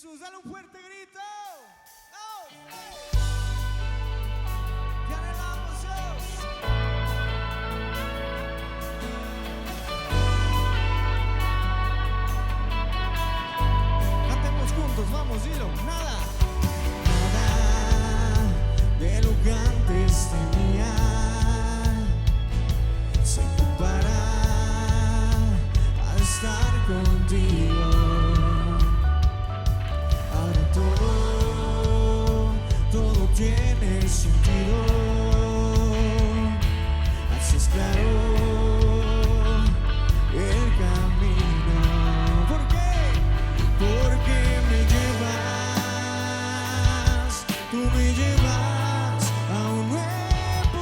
Jesús, dale un fuerte grito. ¡Vamos! Te anhelamos, Dios. Cantemos juntos, vamos, dilo. Nada de lo que antes tenía se compara al estar contigo. Ahora todo tiene sentido. Haces claro el camino. ¿Por qué? Porque me llevas, tú me llevas a un nuevo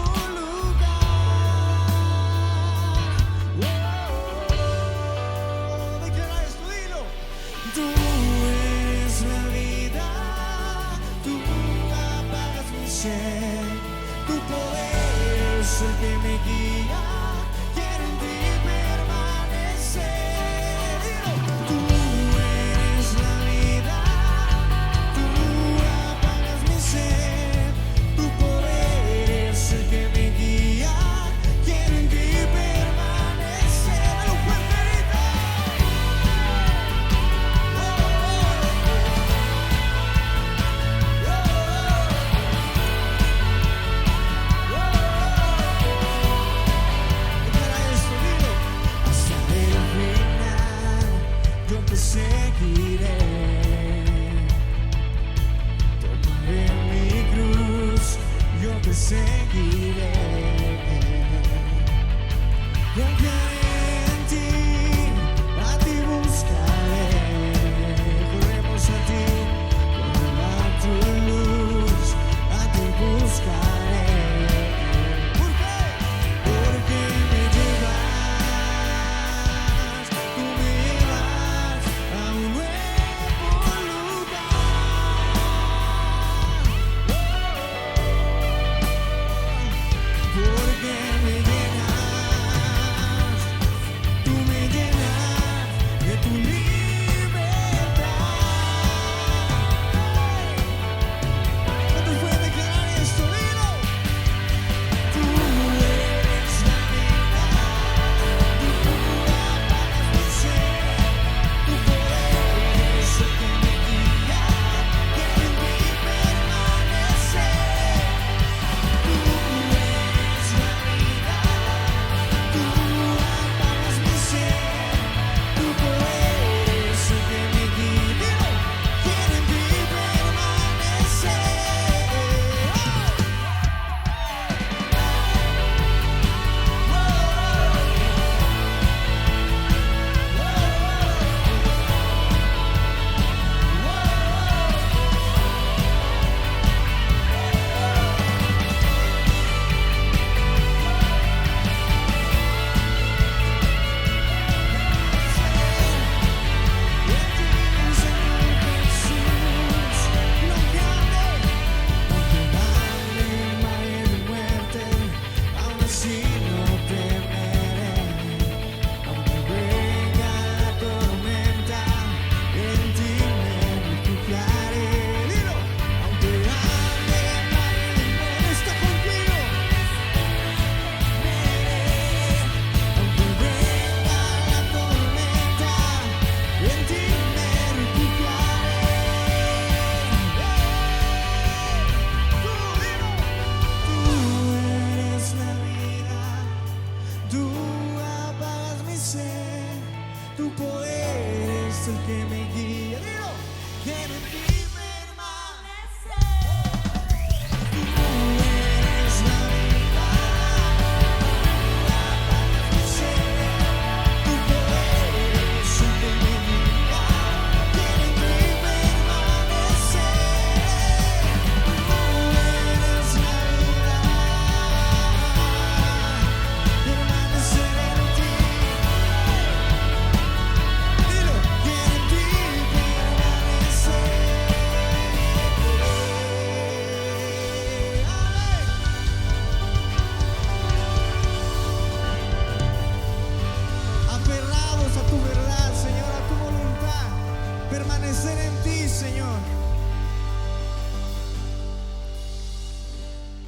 permanecer en ti, Señor.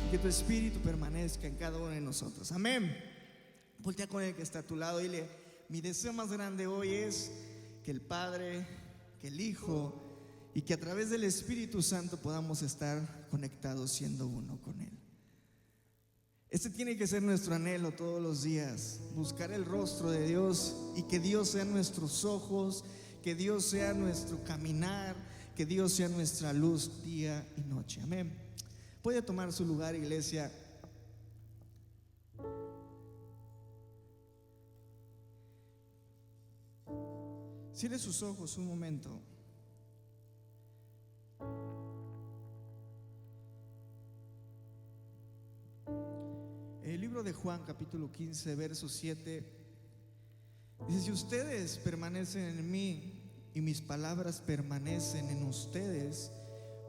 Y que tu espíritu permanezca en cada uno de nosotros. Amén. Voltea con el que está a tu lado y dile: mi deseo más grande hoy es que el Padre, que el Hijo y que a través del Espíritu Santo podamos estar conectados siendo uno con Él. Este tiene que ser nuestro anhelo todos los días, buscar el rostro de Dios y que Dios sea nuestros ojos, que Dios sea nuestro caminar, que Dios sea nuestra luz día y noche. Amén. Puede tomar su lugar, iglesia. Cierre sus ojos un momento. El libro de Juan, capítulo 15, verso 7, dice: si ustedes permanecen en mí y mis palabras permanecen en ustedes,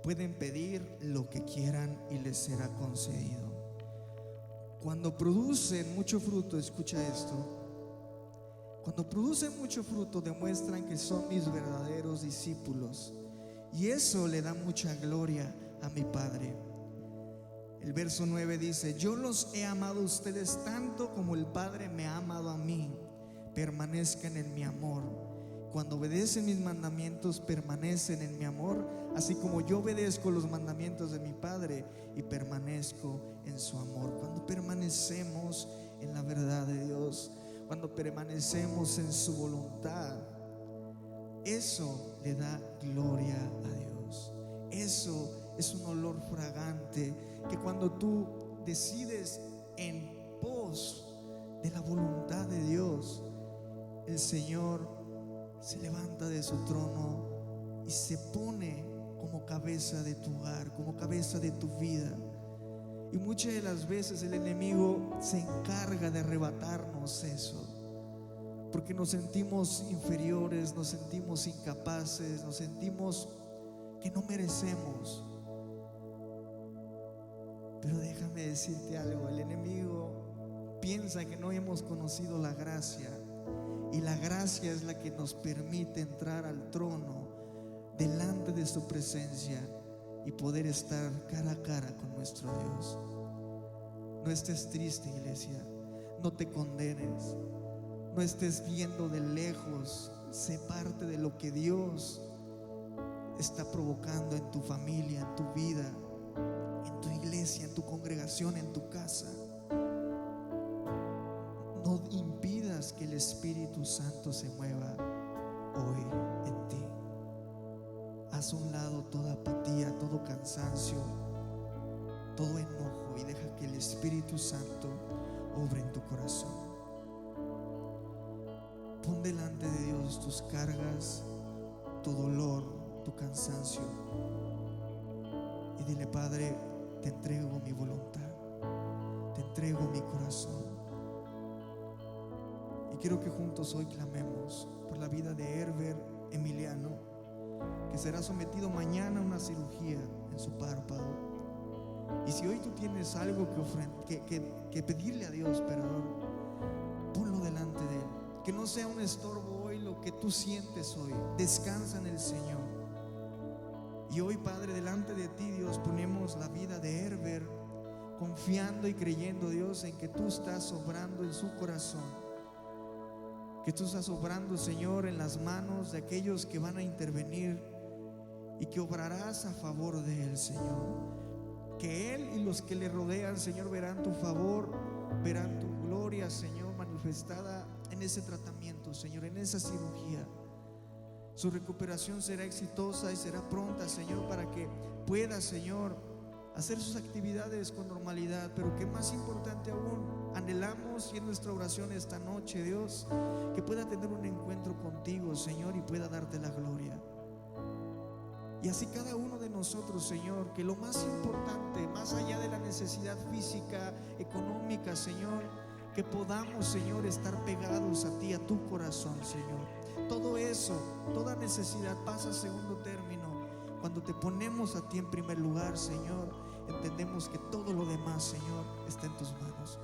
pueden pedir lo que quieran y les será concedido. Cuando producen mucho fruto, escucha esto, cuando producen mucho fruto demuestran que son mis verdaderos discípulos, y eso le da mucha gloria a mi Padre. El verso 9 dice: yo los he amado a ustedes tanto como el Padre me ha amado a mí. Permanezcan en mi amor. Cuando obedecen mis mandamientos, permanecen en mi amor, así como yo obedezco los mandamientos de mi Padre y permanezco en su amor. Cuando permanecemos en la verdad de Dios, cuando permanecemos en su voluntad, eso le da gloria a Dios. Eso es un olor fragante que cuando tú decides en pos de la voluntad de Dios, el Señor se levanta de su trono y se pone como cabeza de tu hogar, como cabeza de tu vida. Y muchas de las veces el enemigo se encarga de arrebatarnos eso, porque nos sentimos inferiores, nos sentimos incapaces, nos sentimos que no merecemos. Pero déjame decirte algo: el enemigo piensa que no hemos conocido la gracia, y la gracia es la que nos permite entrar al trono delante de su presencia y poder estar cara a cara con nuestro Dios. No estés triste, iglesia, no te condenes, no estés viendo de lejos. Sé parte de lo que Dios está provocando en tu familia, en tu vida, en tu iglesia, en tu congregación, en tu casa. No impidas que el Espíritu Santo se mueva hoy en ti. Haz a un lado toda apatía, todo cansancio, todo enojo, y deja que el Espíritu Santo obre en tu corazón. Pon delante de Dios tus cargas, tu dolor, tu cansancio, y dile: Padre, te entrego mi voluntad, te entrego mi corazón. Y quiero que juntos hoy clamemos por la vida de Herbert Emiliano, que será sometido mañana a una cirugía en su párpado. Y si hoy tú tienes algo que pedirle a Dios perdón, ponlo delante de Él. Que no sea un estorbo hoy lo que tú sientes hoy. Descansa en el Señor. Y hoy, Padre, delante de ti, Dios, ponemos la vida de Herbert, confiando y creyendo, Dios, en que tú estás obrando en su corazón, que tú estás obrando, Señor, en las manos de aquellos que van a intervenir, y que obrarás a favor de él, Señor. Que él y los que le rodean, Señor, verán tu favor, verán tu gloria, Señor, manifestada en ese tratamiento, Señor, en esa cirugía. Su recuperación será exitosa y será pronta, Señor, para que pueda, Señor, hacer sus actividades con normalidad. Pero que más importante aún, anhelamos, y en nuestra oración esta noche, Dios, que pueda tener un encuentro contigo, Señor, y pueda darte la gloria. Y así cada uno de nosotros, Señor, que lo más importante, más allá de la necesidad física, económica, Señor, que podamos, Señor, estar pegados a ti, a tu corazón, Señor. Todo eso, toda necesidad pasa a segundo término. Cuando te ponemos a ti en primer lugar, Señor, entendemos que todo lo demás, Señor, está en tus manos.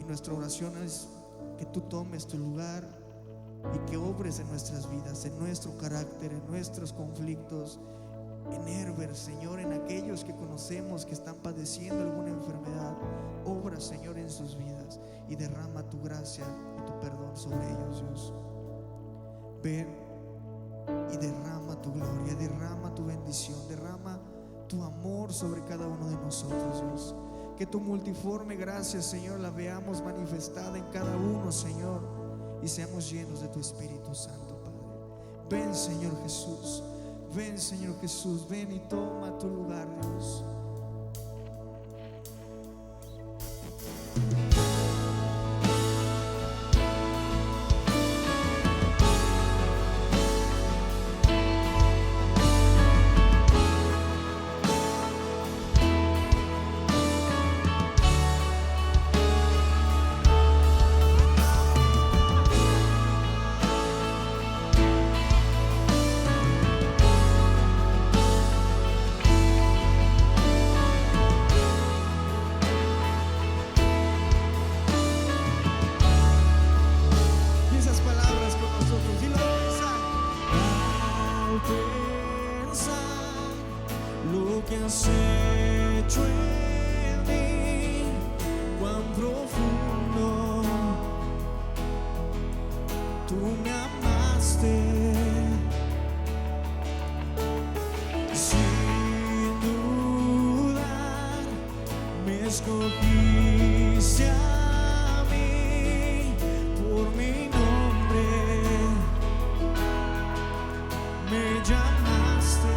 Y nuestra oración es que tú tomes tu lugar y que obres en nuestras vidas, en nuestro carácter, en nuestros conflictos, en Herbert, Señor, en aquellos que conocemos que están padeciendo alguna enfermedad. Obra, Señor, en sus vidas y derrama tu gracia y tu perdón sobre ellos, Dios. Ven y derrama tu gloria, derrama tu bendición, derrama tu amor sobre cada uno de nosotros, Dios. Que tu multiforme gracia, Señor, la veamos manifestada en cada uno, Señor, y seamos llenos de tu Espíritu Santo, Padre. Ven, Señor Jesús, ven, Señor Jesús, ven y toma tu lugar, Dios. Que has hecho en mí, cuán profundo tú me amaste, sin dudar me escogiste a mí, por mi nombre me llamaste.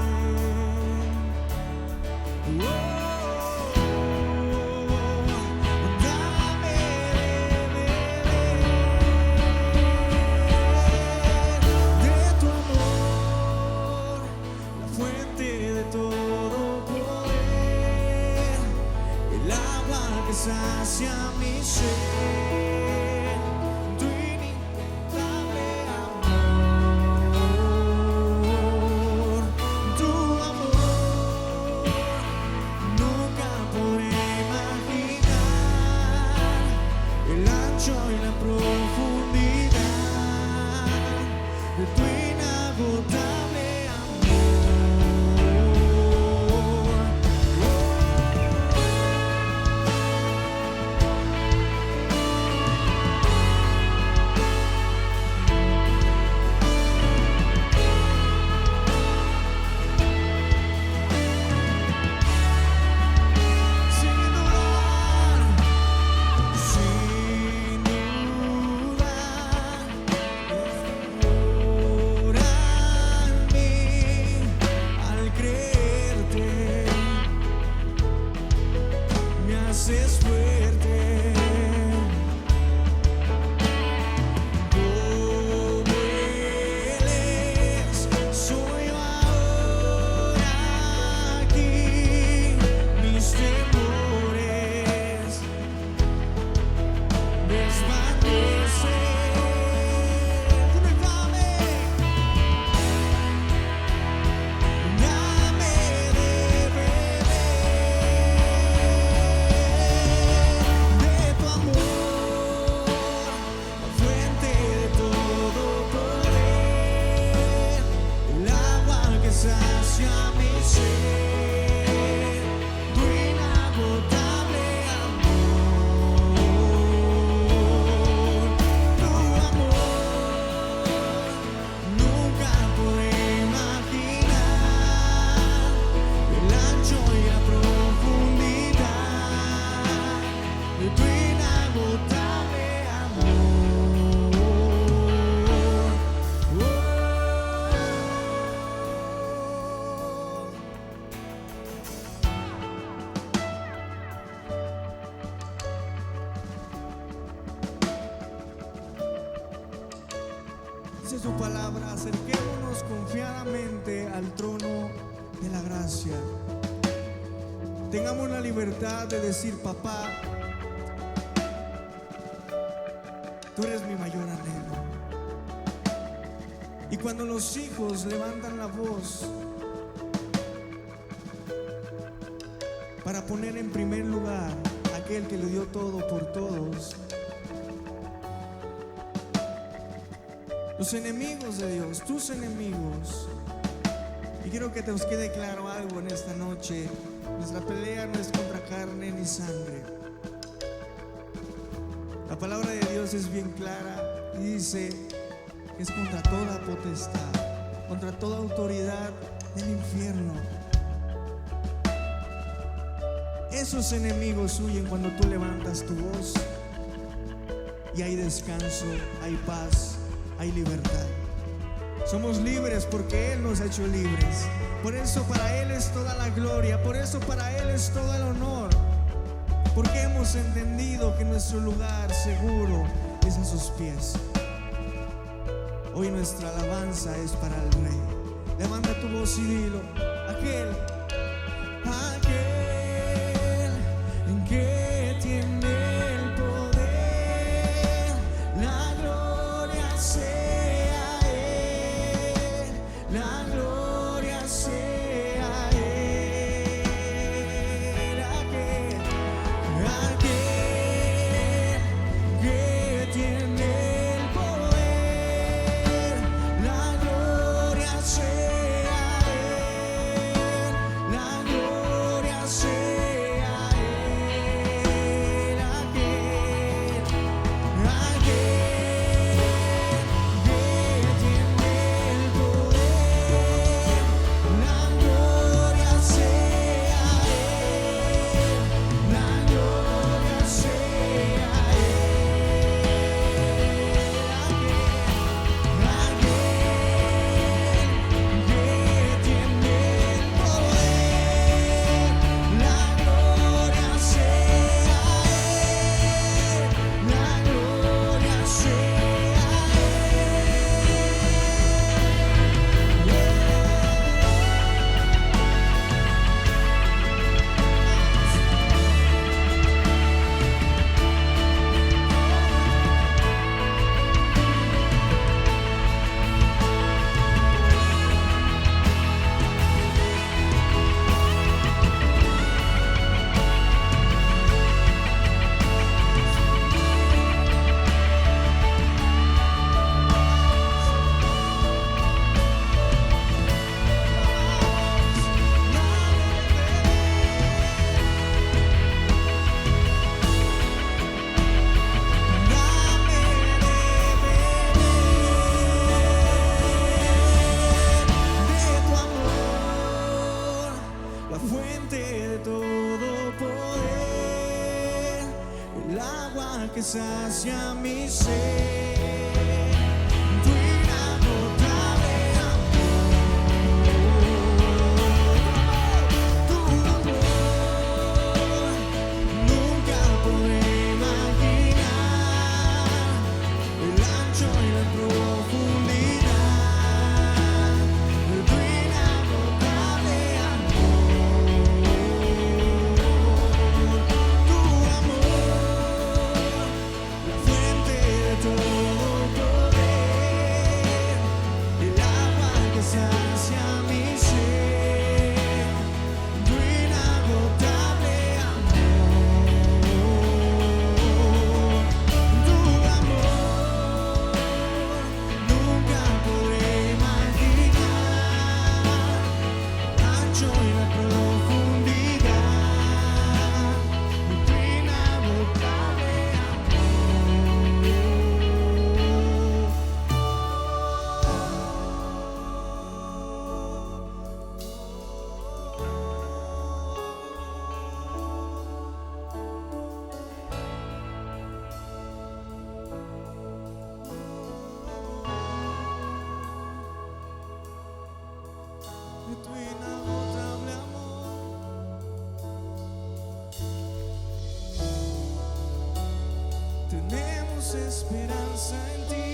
Sacia mi ser, tu inimputable amor, tu amor, nunca podré imaginar el ancho y la profundidad de tu inagotable es fuerte, como Él es, soy yo ahora aquí, mis temores desvanecen, dame de beber. Sacia mi ser, tu inagotable amor, tu amor, nunca podré imaginar el ancho y la profundidad de tu inagotable amor. Dice su palabra: acerquémonos confiadamente al trono de la gracia. Tengamos la libertad de decir: papá, tú eres mi mayor anhelo. Y cuando los hijos levantan la voz para poner en primer lugar a aquel que le dio todo por todos, los enemigos de Dios, tus enemigos. Y quiero que te os quede claro algo en esta noche. Nuestra pelea no es contra carne ni sangre. La palabra de Dios es bien clara y dice que es contra toda potestad, contra toda autoridad del infierno. Esos enemigos huyen cuando tú levantas tu voz, y hay descanso, hay paz, hay libertad. Somos libres porque Él nos ha hecho libres. Por eso para Él es toda la gloria, por eso para Él es todo el honor, porque hemos entendido que nuestro lugar seguro es a sus pies. Hoy nuestra alabanza es para el Rey. Levanta tu voz y dilo: aquel en que tiene el poder, la gloria sea Él, la gloria sea Él. Aquel que tiene el poder, la gloria sea Él, la gloria sea Él. Aquel que tiene el poder, la gloria sea Él, la gloria sea la fuente de todo poder, el agua que sacia mi sed, tu inagotable amor, tu amor, nunca podré imaginar el ancho y la profundidad, tu inagotable amor. Tu amor, la fuente de todo poder, el agua que sacia mi sed, tu inagotable amor. Tu amor, nunca podré imaginar el ancho y la profundidad, tu inagotable de tu inagotable amor. Tenemos esperanza en ti,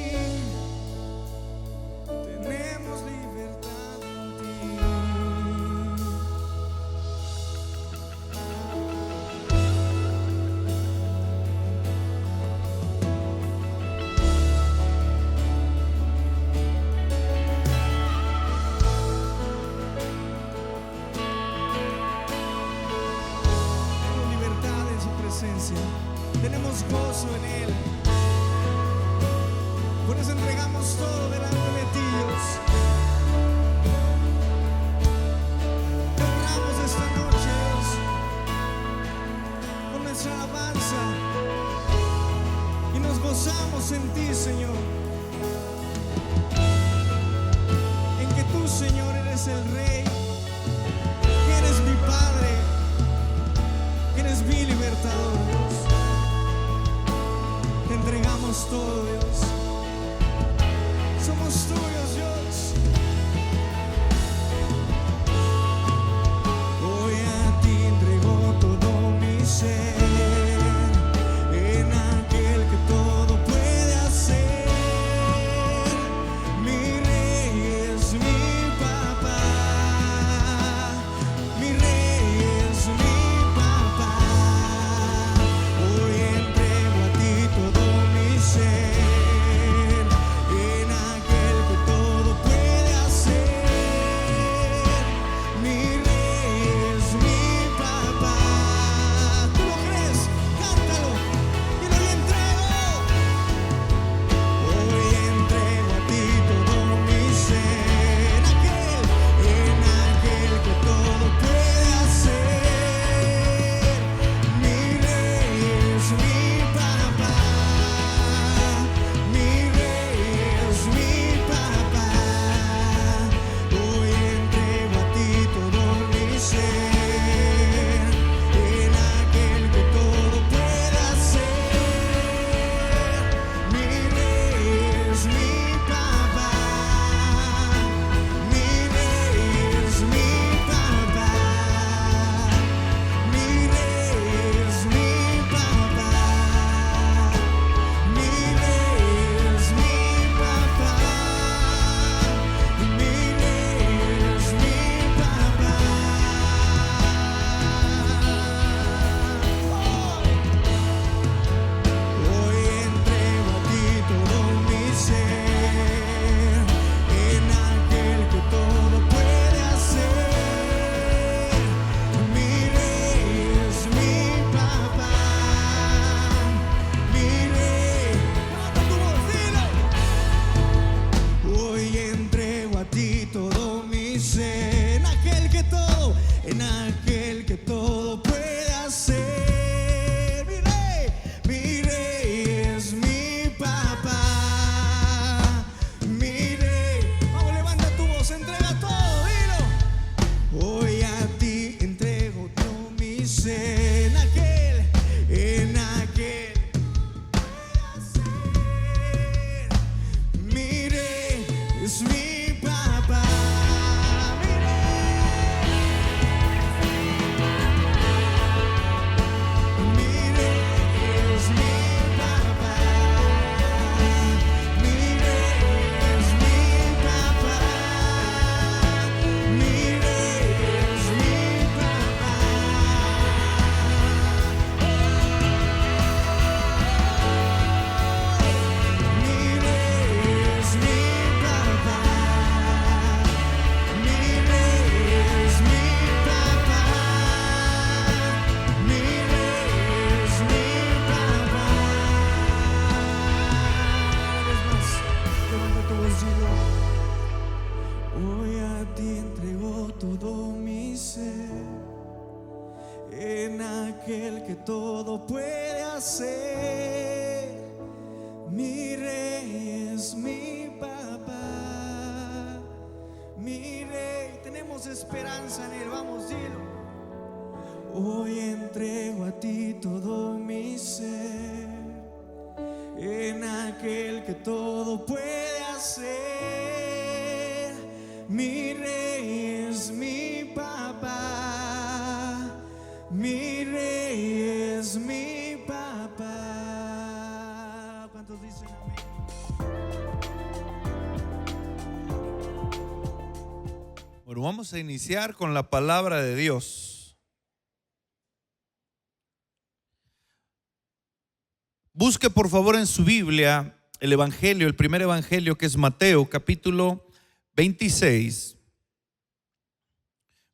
tenemos libertad en ti. Tenemos libertad en su presencia, tenemos gozo en Él. Por les entregamos todo delante de ti, Dios. Te honramos esta noche, Dios, con nuestra alabanza, y nos gozamos en ti, Señor, en que tú, Señor, eres el Rey, que eres mi Padre, que eres mi libertador, Dios. Te entregamos todo, Dios. Somos tuyos, Dios. Hoy a ti entrego todo mi ser, en aquel que todo puede hacer. Mi Rey es mi papá, mi Rey es mi papá. Hoy entrego a ti todo mi ser, en aquel que todo puede hacer. Mi Rey es mi papá. ¿Tú lo crees? Cántalo. Y lo entrego. Hoy entrego a ti todo mi ser, en aquel que todo puede hacer. Mi Rey es mi papá, mi Rey es mi papá. Hoy entrego a ti todo mi ser, en aquel que todo puede hacer. Mi Rey es mi papá, mi Rey es mi papá, mi Rey es mi papá, mi Rey es mi papá, mi Rey es mi papá. Hoy entrego a ti todo mi ser, en aquel que todo puede hacer. Mi Rey es mi papá, mi Rey. Levanta tu voz, dilo. Hoy entrego a ti todo mi ser, en aquel que todo puede hacer. Mi Rey es mi papá, mi Rey. Vamos, levanta tu voz, entrega todo, dilo. Hoy a ti entrego todo mi ser, en aquel puede hacer. Mi Rey es mi papá, mi Rey. Mi Rey es mi papá, mi Rey es mi papá, mi Rey es mi papá. Mi Rey es mi papá, mi Rey es mi papá, mi Rey es mi papá. Es más, levanta tu voz, dilo. Hoy a ti entrego todo mi ser, en aquel que todo puede hacer. Mi Rey es mi papá, mi Rey. Tenemos esperanza en él, vamos, dilo. Hoy entrego a ti todo mi ser, en aquel que todo puede hacer. Mi Rey es mi papá, mi Rey es mi papá. ¿Cuántos dicen amén? Bueno, vamos a iniciar con la palabra de Dios. Busque por favor en su Biblia el evangelio, el primer evangelio, que es Mateo, capítulo 26.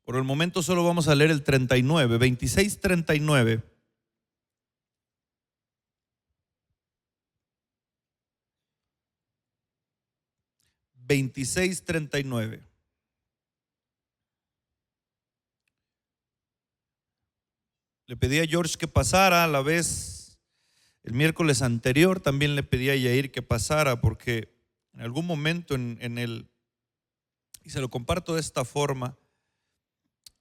Por el momento solo vamos a leer el 39, 26, 39. 26:39. Le pedí a George que pasara a la vez. El miércoles anterior también le pedí a Yair que pasara, porque en algún momento y se lo comparto de esta forma,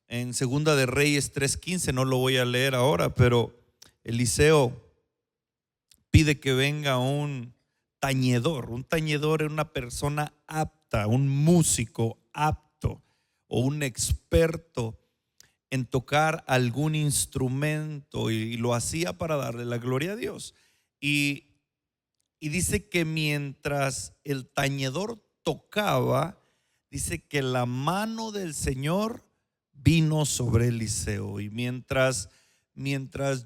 en Segunda de Reyes 3:15, no lo voy a leer ahora, pero Eliseo pide que venga un tañedor. Un tañedor es una persona apta, un músico apto o un experto en tocar algún instrumento, y lo hacía para darle la gloria a Dios. Y dice que mientras el tañedor tocaba, dice que la mano del Señor vino sobre Eliseo. Y mientras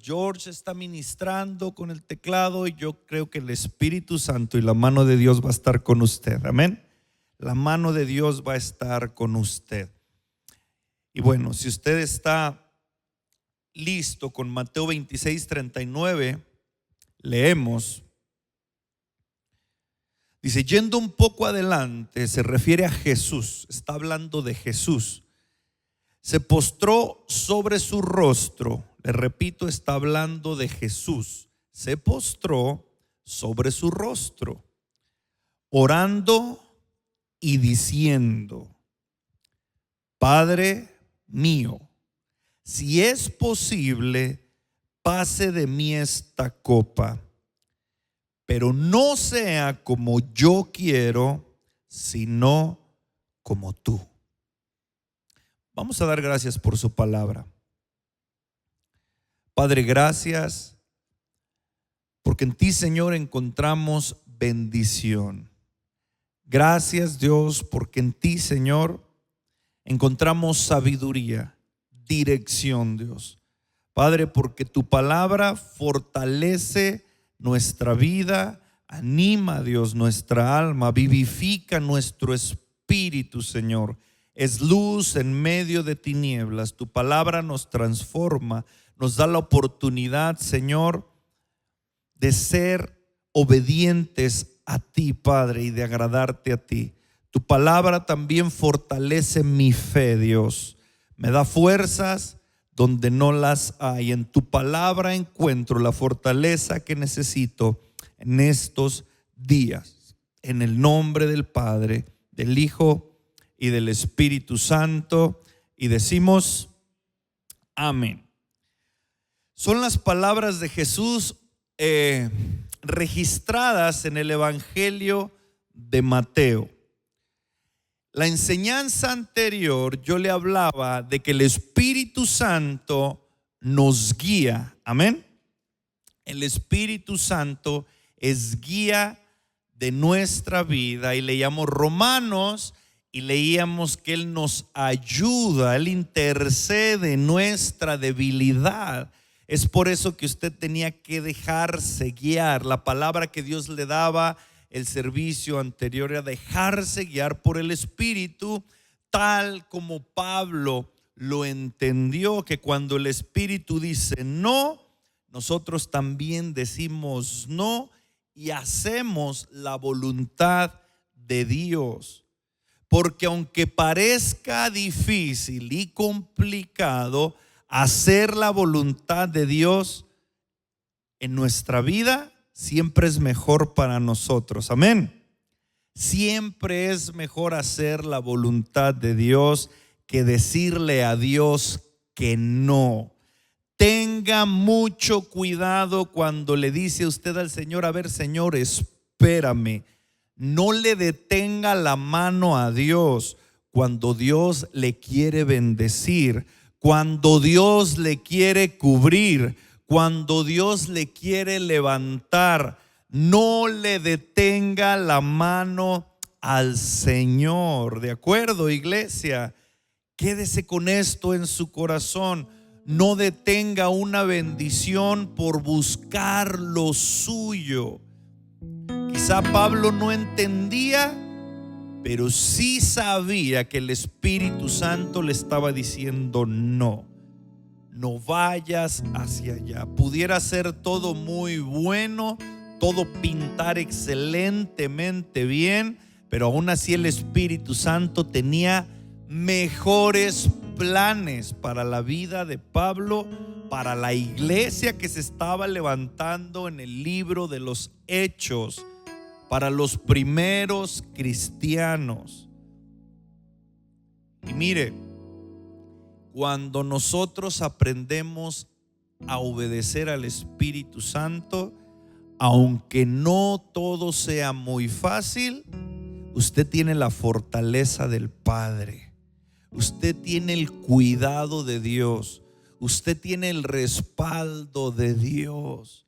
George está ministrando con el teclado, y yo creo que el Espíritu Santo y la mano de Dios va a estar con usted. Amén. La mano de Dios va a estar con usted. Y bueno, si usted está listo con Mateo 26:39, leemos. Dice, yendo un poco adelante, se refiere a Jesús, está hablando de Jesús. Se postró sobre su rostro. Le repito, está hablando de Jesús. Se postró sobre su rostro, orando y diciendo: Padre mío, si es posible, pase de mí esta copa, pero no sea como yo quiero, sino como tú. Vamos a dar gracias por su palabra. Padre, gracias porque en ti, Señor, encontramos bendición. Gracias, Dios, porque en ti, Señor, encontramos sabiduría, dirección, Dios. Padre, porque tu palabra fortalece nuestra vida, anima, Dios, nuestra alma, vivifica nuestro espíritu, Señor. Es luz en medio de tinieblas. Tu palabra nos transforma, nos da la oportunidad, Señor, de ser obedientes a ti, Padre, y de agradarte a ti. Tu palabra también fortalece mi fe, Dios. Me da fuerzas donde no las hay. En tu palabra encuentro la fortaleza que necesito en estos días. En el nombre del Padre, del Hijo y del Espíritu Santo. Y decimos amén. Son las palabras de Jesús registradas en el Evangelio de Mateo. La enseñanza anterior yo le hablaba de que el Espíritu Santo nos guía. Amén. El Espíritu Santo es guía de nuestra vida, y leíamos Romanos y leíamos que Él nos ayuda, Él intercede en nuestra debilidad. Es por eso que usted tenía que dejarse guiar. La palabra que Dios le daba el servicio anterior era dejarse guiar por el Espíritu, tal como Pablo lo entendió, que cuando el Espíritu dice no, nosotros también decimos no y hacemos la voluntad de Dios. Porque aunque parezca difícil y complicado hacer la voluntad de Dios en nuestra vida, siempre es mejor para nosotros. Amén. Siempre es mejor hacer la voluntad de Dios que decirle a Dios que no. Tenga mucho cuidado cuando le dice usted al Señor: a ver, Señor, espérame. No le detenga la mano a Dios cuando Dios le quiere bendecir, cuando Dios le quiere cubrir, cuando Dios le quiere levantar. No le detenga la mano al Señor. ¿De acuerdo, iglesia? Quédese con esto en su corazón. No detenga una bendición por buscar lo suyo. Quizá Pablo no entendía, pero sí sabía que el Espíritu Santo le estaba diciendo no vayas hacia allá. Pudiera ser todo muy bueno, todo pintar excelentemente bien, pero aún así el Espíritu Santo tenía mejores planes para la vida de Pablo, para la iglesia que se estaba levantando en el libro de los Hechos, para los primeros cristianos. Y mire, cuando nosotros aprendemos a obedecer al Espíritu Santo, aunque no todo sea muy fácil, usted tiene la fortaleza del Padre, usted tiene el cuidado de Dios, usted tiene el respaldo de Dios.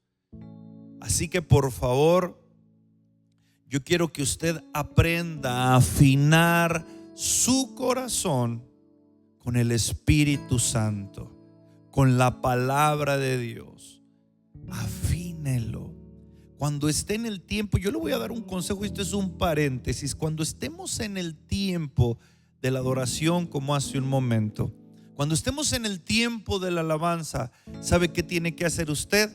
Así que por favor, yo quiero que usted aprenda a afinar su corazón con el Espíritu Santo, con la palabra de Dios. Afínelo. Cuando esté en el tiempo, yo le voy a dar un consejo, esto es un paréntesis. Cuando estemos en el tiempo de la adoración, como hace un momento, cuando estemos en el tiempo de la alabanza, ¿sabe qué tiene que hacer usted?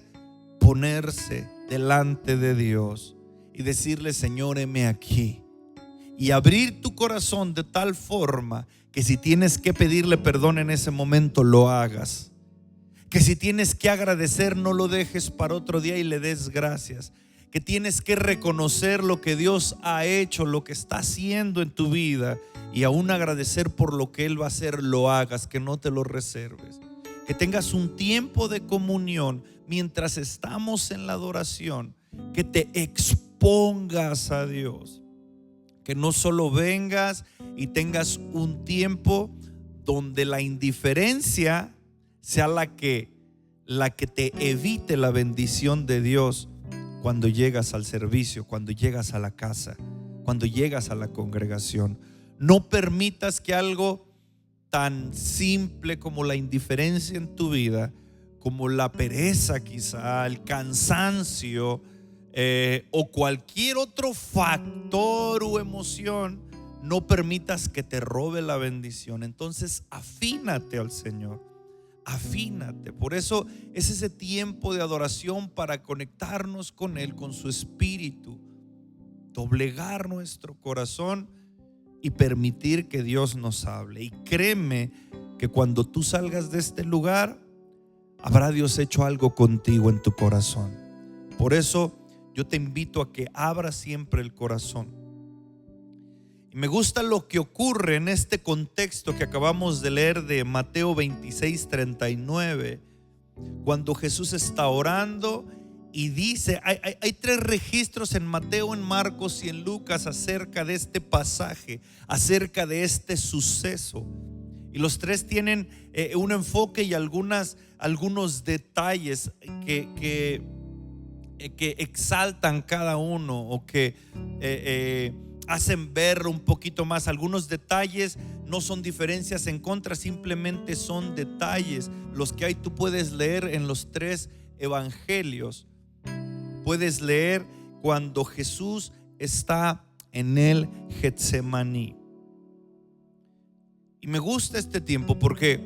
Ponerse delante de Dios y decirle: Señor, heme aquí. Y abrir tu corazón de tal forma que si tienes que pedirle perdón en ese momento, lo hagas. Que si tienes que agradecer, no lo dejes para otro día y le des gracias. Que tienes que reconocer lo que Dios ha hecho, lo que está haciendo en tu vida, y aún agradecer por lo que Él va a hacer, lo hagas, que no te lo reserves. Que tengas un tiempo de comunión mientras estamos en la adoración, que te expongas a Dios. Que no solo vengas y tengas un tiempo donde la indiferencia sea la que te evite la bendición de Dios cuando llegas al servicio, cuando llegas a la casa, cuando llegas a la congregación. No permitas que algo tan simple como la indiferencia en tu vida, como la pereza quizá, el cansancio, o cualquier otro factor o emoción, no permitas que te robe la bendición. Entonces afínate al Señor, afínate. Por eso es ese tiempo de adoración para conectarnos con Él, con su Espíritu, doblegar nuestro corazón y permitir que Dios nos hable. Y créeme que cuando tú salgas de este lugar, habrá Dios hecho algo contigo en tu corazón. Por eso yo te invito a que abras siempre el corazón. Y me gusta lo que ocurre en este contexto que acabamos de leer de Mateo 26:39, cuando Jesús está orando y dice, hay 3 registros en Mateo, en Marcos y en Lucas acerca de este pasaje, acerca de este suceso. Y los 3 tienen un enfoque y algunos detalles que exaltan cada uno, o que hacen ver un poquito más. Algunos detalles no son diferencias en contra, simplemente son detalles los que hay. Tú puedes leer en los 3 evangelios. Puedes leer cuando Jesús está en el Getsemaní. Y me gusta este tiempo, porque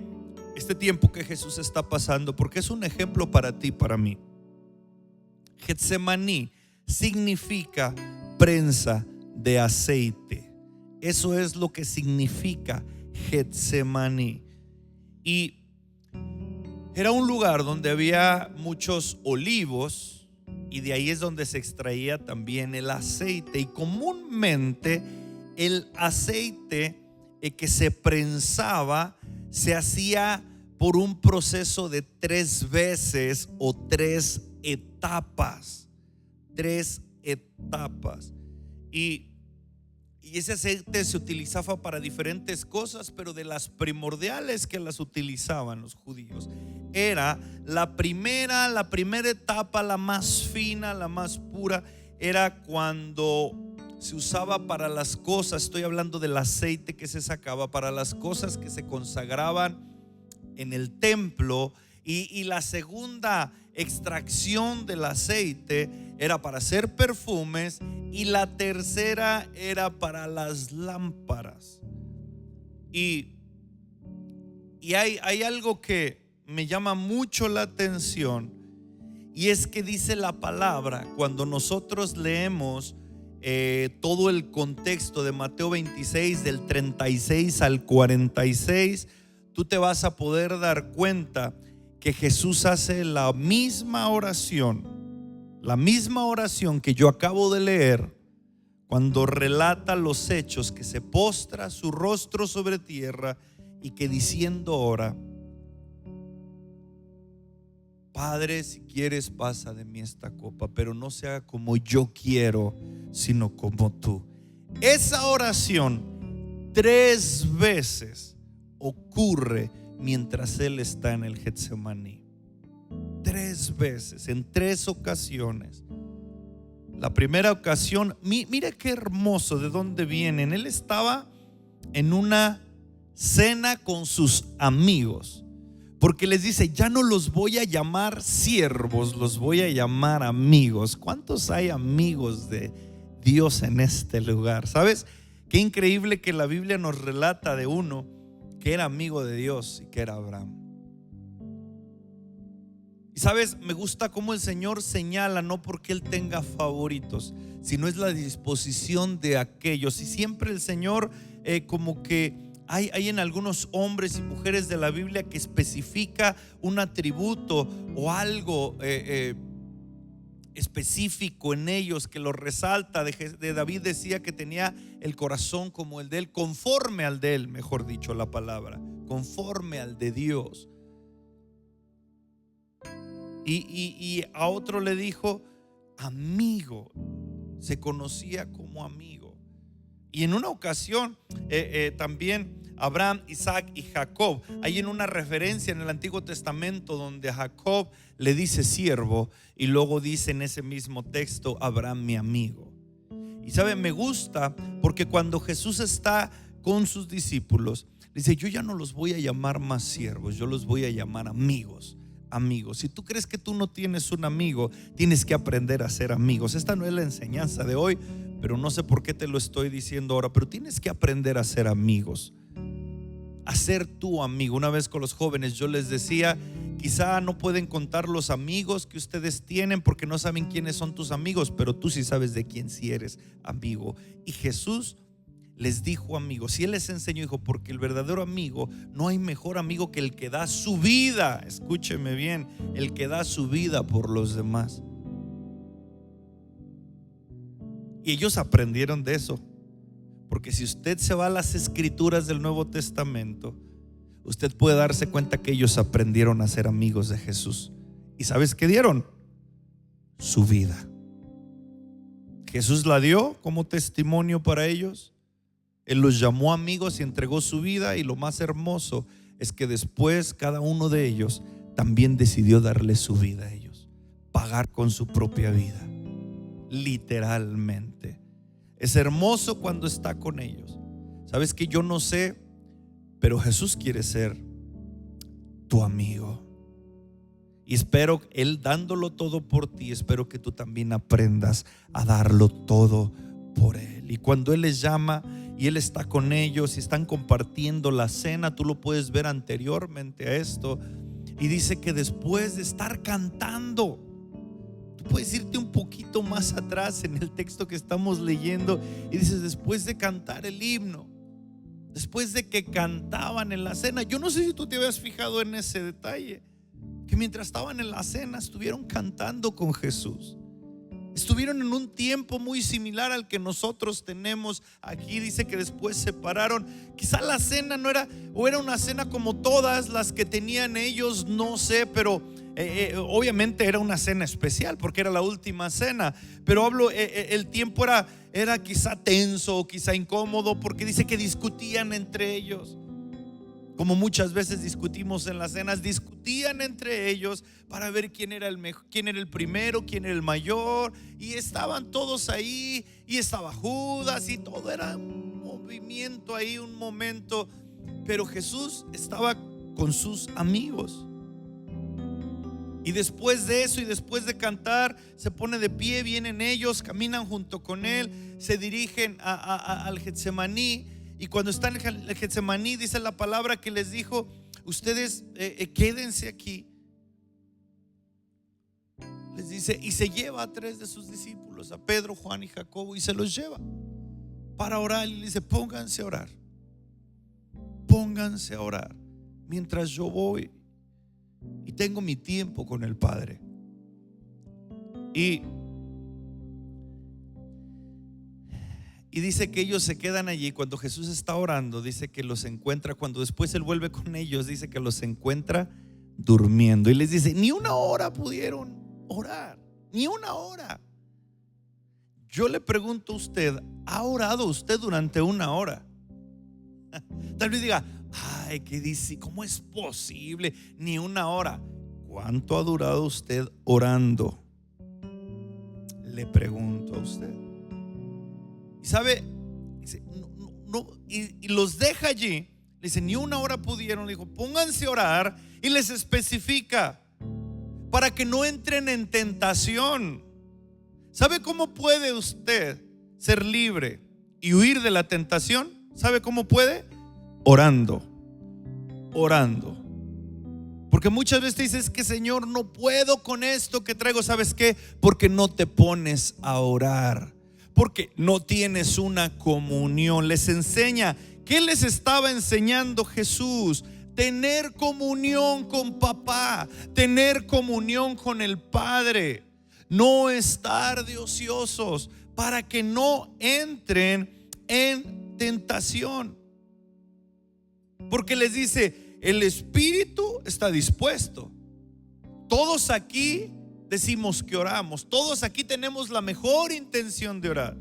este tiempo que Jesús está pasando, porque es un ejemplo para ti, para mí. Getsemaní significa prensa de aceite. Eso es lo que significa Getsemaní. Y era un lugar donde había muchos olivos, y de ahí es donde se extraía también el aceite. Y comúnmente el aceite que se prensaba se hacía por un proceso de 3 veces o 3 etapas. 3 etapas. Y ese aceite se utilizaba para diferentes cosas, pero de las primordiales que las utilizaban los judíos era la primera etapa, la más fina, la más pura, era cuando se usaba para las cosas. Estoy hablando del aceite que se sacaba para las cosas que se consagraban en el templo. Y la segunda extracción del aceite era para hacer perfumes, y la tercera era para las lámparas. Y hay algo que me llama mucho la atención, y es que dice la palabra, cuando nosotros leemos todo el contexto de Mateo 26 del 36 al 46, tú te vas a poder dar cuenta que Jesús hace la misma oración que yo acabo de leer cuando relata los hechos, que se postra su rostro sobre tierra y que diciendo ora: Padre, si quieres pasa de mí esta copa, pero no se haga como yo quiero, sino como tú. Esa oración 3 veces ocurre mientras él está en el Getsemaní. 3 veces, en 3 ocasiones. La primera ocasión, mira qué hermoso de dónde vienen. Él estaba en una cena con sus amigos, porque les dice: ya no los voy a llamar siervos, los voy a llamar amigos. ¿Cuántos hay amigos de Dios en este lugar? ¿Sabes? Qué increíble que la Biblia nos relata de uno que era amigo de Dios y que era Abraham. Y sabes, me gusta cómo el Señor señala, no porque Él tenga favoritos, sino es la disposición de aquellos. Y siempre el Señor como que hay en algunos hombres y mujeres de la Biblia que especifica un atributo o algo específico en ellos que los resalta. De David decía que tenía el corazón como el de él, conforme al de él, mejor dicho la palabra, conforme al de Dios. Y a otro le dijo amigo, se conocía como amigo. Y en una ocasión también Abraham, Isaac y Jacob, hay en una referencia en el Antiguo Testamento donde a Jacob le dice siervo y luego dice en ese mismo texto: Abraham mi amigo. Y saben, me gusta porque cuando Jesús está con sus discípulos, dice: yo ya no los voy a llamar más siervos, yo los voy a llamar amigos. Amigos. Si tú crees que tú no tienes un amigo, tienes que aprender a ser amigos. Esta no es la enseñanza de hoy, pero no sé por qué te lo estoy diciendo ahora, pero tienes que aprender a ser amigos, a ser tu amigo. Una vez con los jóvenes yo les decía: quizá no pueden contar los amigos que ustedes tienen porque no saben quiénes son tus amigos, pero tú sí sabes de quién sí eres amigo. Y Jesús les dijo amigos, y Él les enseñó, dijo: porque el verdadero amigo, no hay mejor amigo que el que da su vida. Escúcheme bien, el que da su vida por los demás. Y ellos aprendieron de eso, porque si usted se va a las escrituras del Nuevo Testamento, usted puede darse cuenta que ellos aprendieron a ser amigos de Jesús. ¿Y sabes qué dieron? Su vida. Jesús la dio como testimonio para ellos. Él los llamó amigos y entregó su vida. Y lo más hermoso es que después cada uno de ellos también decidió darle su vida a ellos, pagar con su propia vida, literalmente. Es hermoso cuando está con ellos. Sabes que yo no sé, pero Jesús quiere ser tu amigo. Y espero, Él dándolo todo por ti, espero que tú también aprendas a darlo todo por Él. Y cuando Él les llama y Él está con ellos y están compartiendo la cena, tú lo puedes ver anteriormente a esto. Y dice que después de estar cantando, tú puedes irte un poquito más atrás en el texto que estamos leyendo, y dices: después de cantar el himno, después de que cantaban en la cena. Yo no sé si tú te habías fijado en ese detalle, que mientras estaban en la cena estuvieron cantando con Jesús. Estuvieron en un tiempo muy similar al que nosotros tenemos aquí. Dice que después se pararon. Quizá la cena no era, o era una cena como todas las que tenían ellos, no sé, pero obviamente era una cena especial porque era la última cena. Pero hablo, el tiempo era quizá tenso, quizá incómodo, porque dice que discutían entre ellos. Como muchas veces discutimos en las cenas, discutían entre ellos para ver quién era el mejor, quién era el primero, quién era el mayor. Y estaban todos ahí, y estaba Judas, y todo era un movimiento ahí, un momento. Pero Jesús estaba con sus amigos. Y después de eso, y después de cantar, se pone de pie, vienen ellos, caminan junto con Él, se dirigen al Getsemaní. Y cuando están en el Getsemaní, dice la palabra que les dijo: ustedes quédense aquí. les dice, y se lleva a 3 de sus discípulos, a Pedro, Juan y Jacobo, y se los lleva para orar. Y le dice, pónganse a orar, pónganse a orar mientras yo voy y tengo mi tiempo con el Padre. Y dice que ellos se quedan allí. Cuando Jesús está orando, dice que los encuentra, cuando después Él vuelve con ellos, dice que los encuentra durmiendo. Y les dice, ni una hora pudieron orar, ni una hora. Yo le pregunto a usted, ¿ha orado usted durante una hora? Tal vez diga, ay, ¿qué dice? ¿Cómo es posible? Ni una hora. ¿Cuánto ha durado usted orando? Le pregunto a usted. Y sabe, dice, y los deja allí. Le dice, ni una hora pudieron. Le dijo, pónganse a orar. Y les especifica, para que no entren en tentación. ¿Sabe cómo puede usted ser libre y huir de la tentación? ¿Sabe cómo puede? Orando. Orando. Porque muchas veces dices que Señor, no puedo con esto que traigo. ¿Sabes qué? Porque no te pones a orar, porque no tienes una comunión. Les enseña. ¿Qué les estaba enseñando Jesús? Tener comunión con papá, tener comunión con el Padre, no estar de ociosos, para que no entren en tentación. Porque les dice, el espíritu está dispuesto. Todos aquí decimos que oramos, todos aquí tenemos la mejor intención de orar,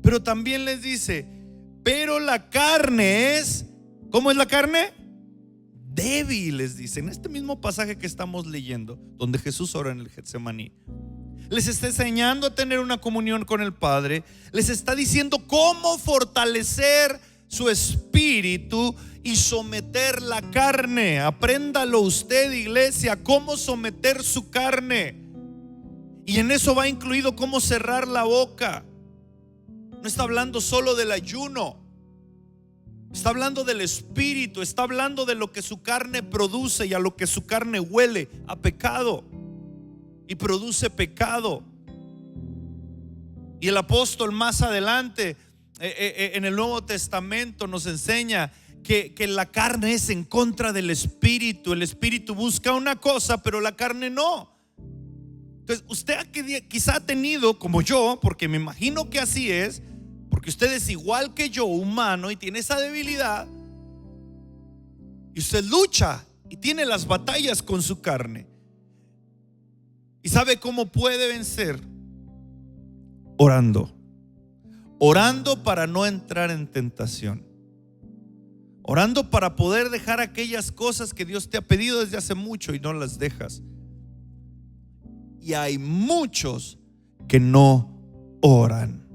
pero también les dice, pero la carne es, ¿cómo es la carne? Débil, les dice. En este mismo pasaje que estamos leyendo, donde Jesús ora en el Getsemaní, les está enseñando a tener una comunión con el Padre. Les está diciendo cómo fortalecer su espíritu y someter la carne. Apréndalo usted, iglesia, cómo someter su carne. Y en eso va incluido cómo cerrar la boca. No está hablando solo del ayuno, está hablando del espíritu, está hablando de lo que su carne produce, y a lo que su carne huele, a pecado, y produce pecado. Y el apóstol más adelante en el Nuevo Testamento nos enseña que la carne es en contra del espíritu. El espíritu busca una cosa, pero la carne no. Entonces usted quizá ha tenido, como yo, porque me imagino que así es, porque usted es igual que yo, humano, y tiene esa debilidad, y usted lucha y tiene las batallas con su carne. ¿Y sabe cómo puede vencer? Orando. Orando para no entrar en tentación. Orando para poder dejar aquellas cosas que Dios te ha pedido desde hace mucho y no las dejas. Y hay muchos que no oran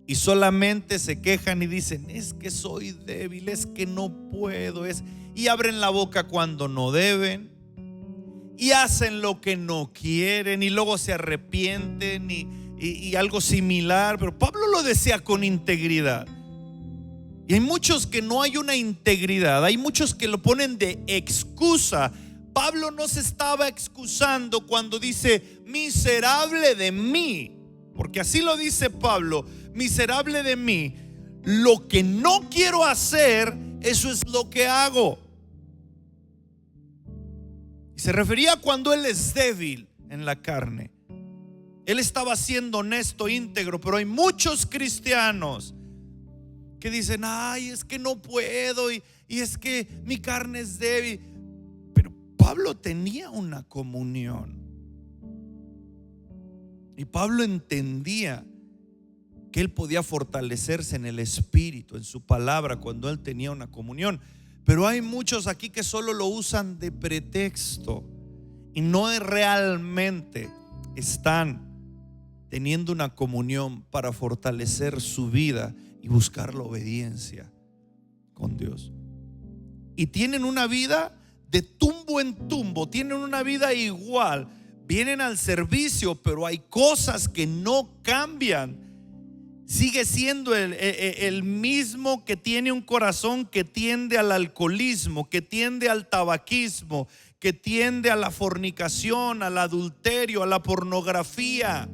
y solamente se quejan y dicen, es que soy débil, es que no puedo, y abren la boca cuando no deben y hacen lo que no quieren y luego se arrepienten y algo similar. Pero Pablo lo decía con integridad. Y hay muchos que no hay una integridad, hay muchos que lo ponen de excusa. Pablo no se estaba excusando cuando dice miserable de mí, porque así lo dice Pablo, miserable de mí, lo que no quiero hacer, eso es lo que hago. Y se refería cuando él es débil en la carne. Él estaba siendo honesto, íntegro, pero hay muchos cristianos que dicen, ay, es que no puedo y es que mi carne es débil. Pero Pablo tenía una comunión y Pablo entendía que él podía fortalecerse en el espíritu, en su palabra, cuando él tenía una comunión. Pero hay muchos aquí que solo lo usan de pretexto y no realmente están teniendo una comunión para fortalecer su vida y buscar la obediencia con Dios. Y tienen una vida de tumbo en tumbo, tienen una vida igual, vienen al servicio, pero hay cosas que no cambian. sigue siendo el mismo que tiene un corazón que tiende al alcoholismo, que tiende al tabaquismo, que tiende a la fornicación, al adulterio, a la pornografía.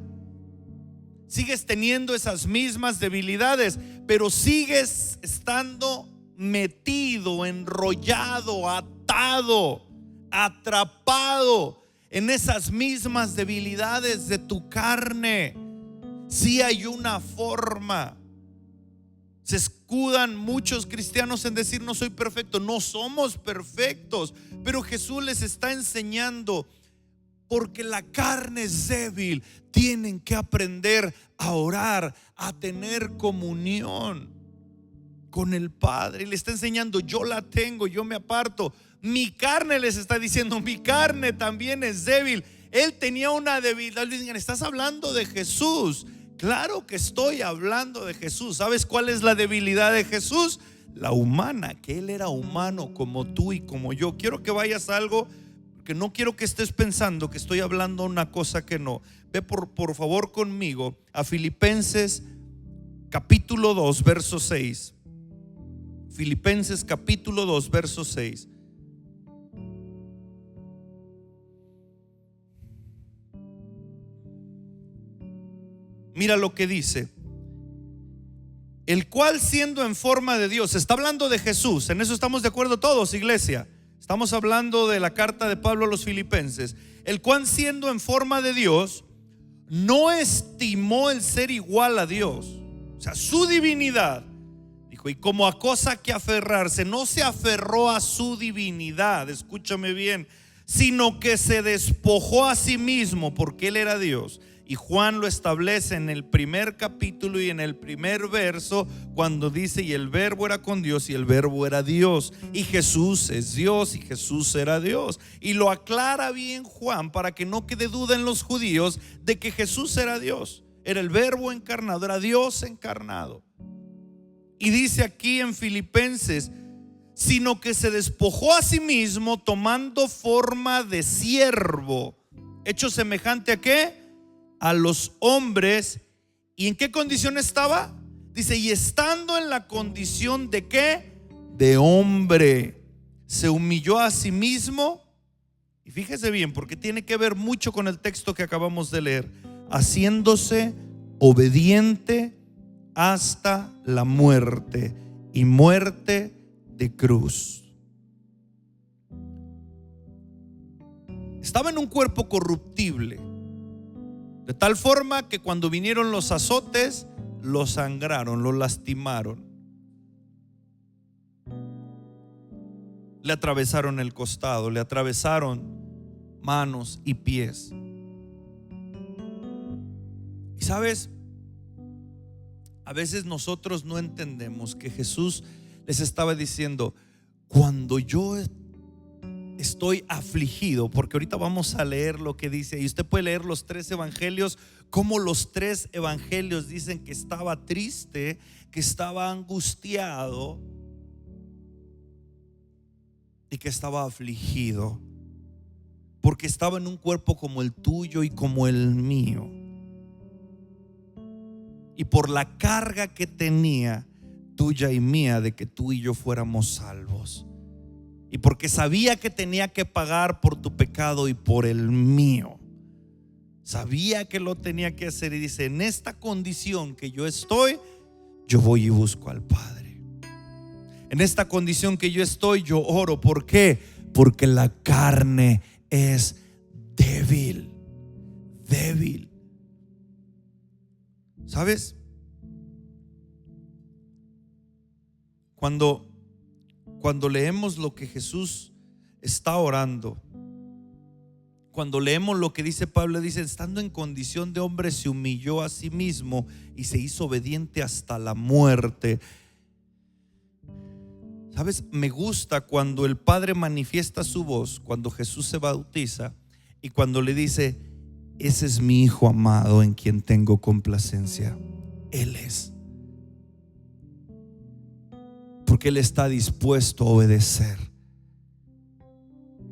Sigues teniendo esas mismas debilidades, pero sigues estando metido, enrollado, atado, atrapado en esas mismas debilidades de tu carne. Sí hay una forma. Se escudan muchos cristianos en decir: no soy perfecto. No somos perfectos, pero Jesús les está enseñando, porque la carne es débil, tienen que aprender a orar, a tener comunión con el Padre. Y le está enseñando: yo la tengo, yo me aparto. Mi carne, les está diciendo, mi carne también es débil. Él tenía una debilidad. Le digan: ¿estás hablando de Jesús? Claro que estoy hablando de Jesús. ¿Sabes cuál es la debilidad de Jesús? La humana, que Él era humano como tú y como yo. Quiero que vayas a algo, porque no quiero que estés pensando que estoy hablando una cosa que no. Ve por favor conmigo a Filipenses capítulo 2 verso 6. Filipenses capítulo 2 verso 6. Mira lo que dice: el cual, siendo en forma de Dios. Está hablando de Jesús. En eso estamos de acuerdo todos, iglesia. Estamos hablando de la carta de Pablo a los filipenses. El cual, siendo en forma de Dios, no estimó el ser igual a Dios, o sea, su divinidad. Dijo: y como a cosa que aferrarse, no se aferró a su divinidad, escúchame bien, sino que se despojó a sí mismo, porque Él era Dios. Y Juan lo establece en el primer capítulo y en el primer verso, cuando dice: y el verbo era con Dios y el verbo era Dios, y Jesús es Dios y Jesús era Dios. Y lo aclara bien Juan, para que no quede duda en los judíos de que Jesús era Dios, era el verbo encarnado, era Dios encarnado. Y dice aquí en Filipenses: sino que se despojó a sí mismo, tomando forma de siervo, hecho semejante ¿a qué? A los hombres. ¿Y en qué condición estaba? Dice: y estando en la condición de ¿qué? De hombre, se humilló a sí mismo. Y fíjese bien, porque tiene que ver mucho con el texto que acabamos de leer: haciéndose obediente hasta la muerte, y muerte de cruz. Estaba en un cuerpo corruptible, de tal forma que cuando vinieron los azotes, lo sangraron, lo lastimaron, le atravesaron el costado, le atravesaron manos y pies. Y sabes, a veces nosotros no entendemos que Jesús les estaba diciendo: cuando yo estoy afligido, porque ahorita vamos a leer lo que dice, y usted puede leer los 3 evangelios, como los 3 evangelios dicen que estaba triste, que estaba angustiado y que estaba afligido, porque estaba en un cuerpo como el tuyo y como el mío, y por la carga que tenía, tuya y mía, de que tú y yo fuéramos salvos, y porque sabía que tenía que pagar por tu pecado y por el mío. Sabía que lo tenía que hacer, y dice: en esta condición que yo estoy, yo voy y busco al Padre. En esta condición que yo estoy, yo oro. ¿Por qué? Porque la carne es débil. Débil. ¿Sabes? Cuando leemos lo que Jesús está orando, cuando leemos lo que dice Pablo, dice: estando en condición de hombre, se humilló a sí mismo y se hizo obediente hasta la muerte. ¿Sabes? Me gusta cuando el Padre manifiesta su voz, cuando Jesús se bautiza y cuando le dice: ese es mi Hijo amado en quien tengo complacencia. Él es. Porque Él está dispuesto a obedecer.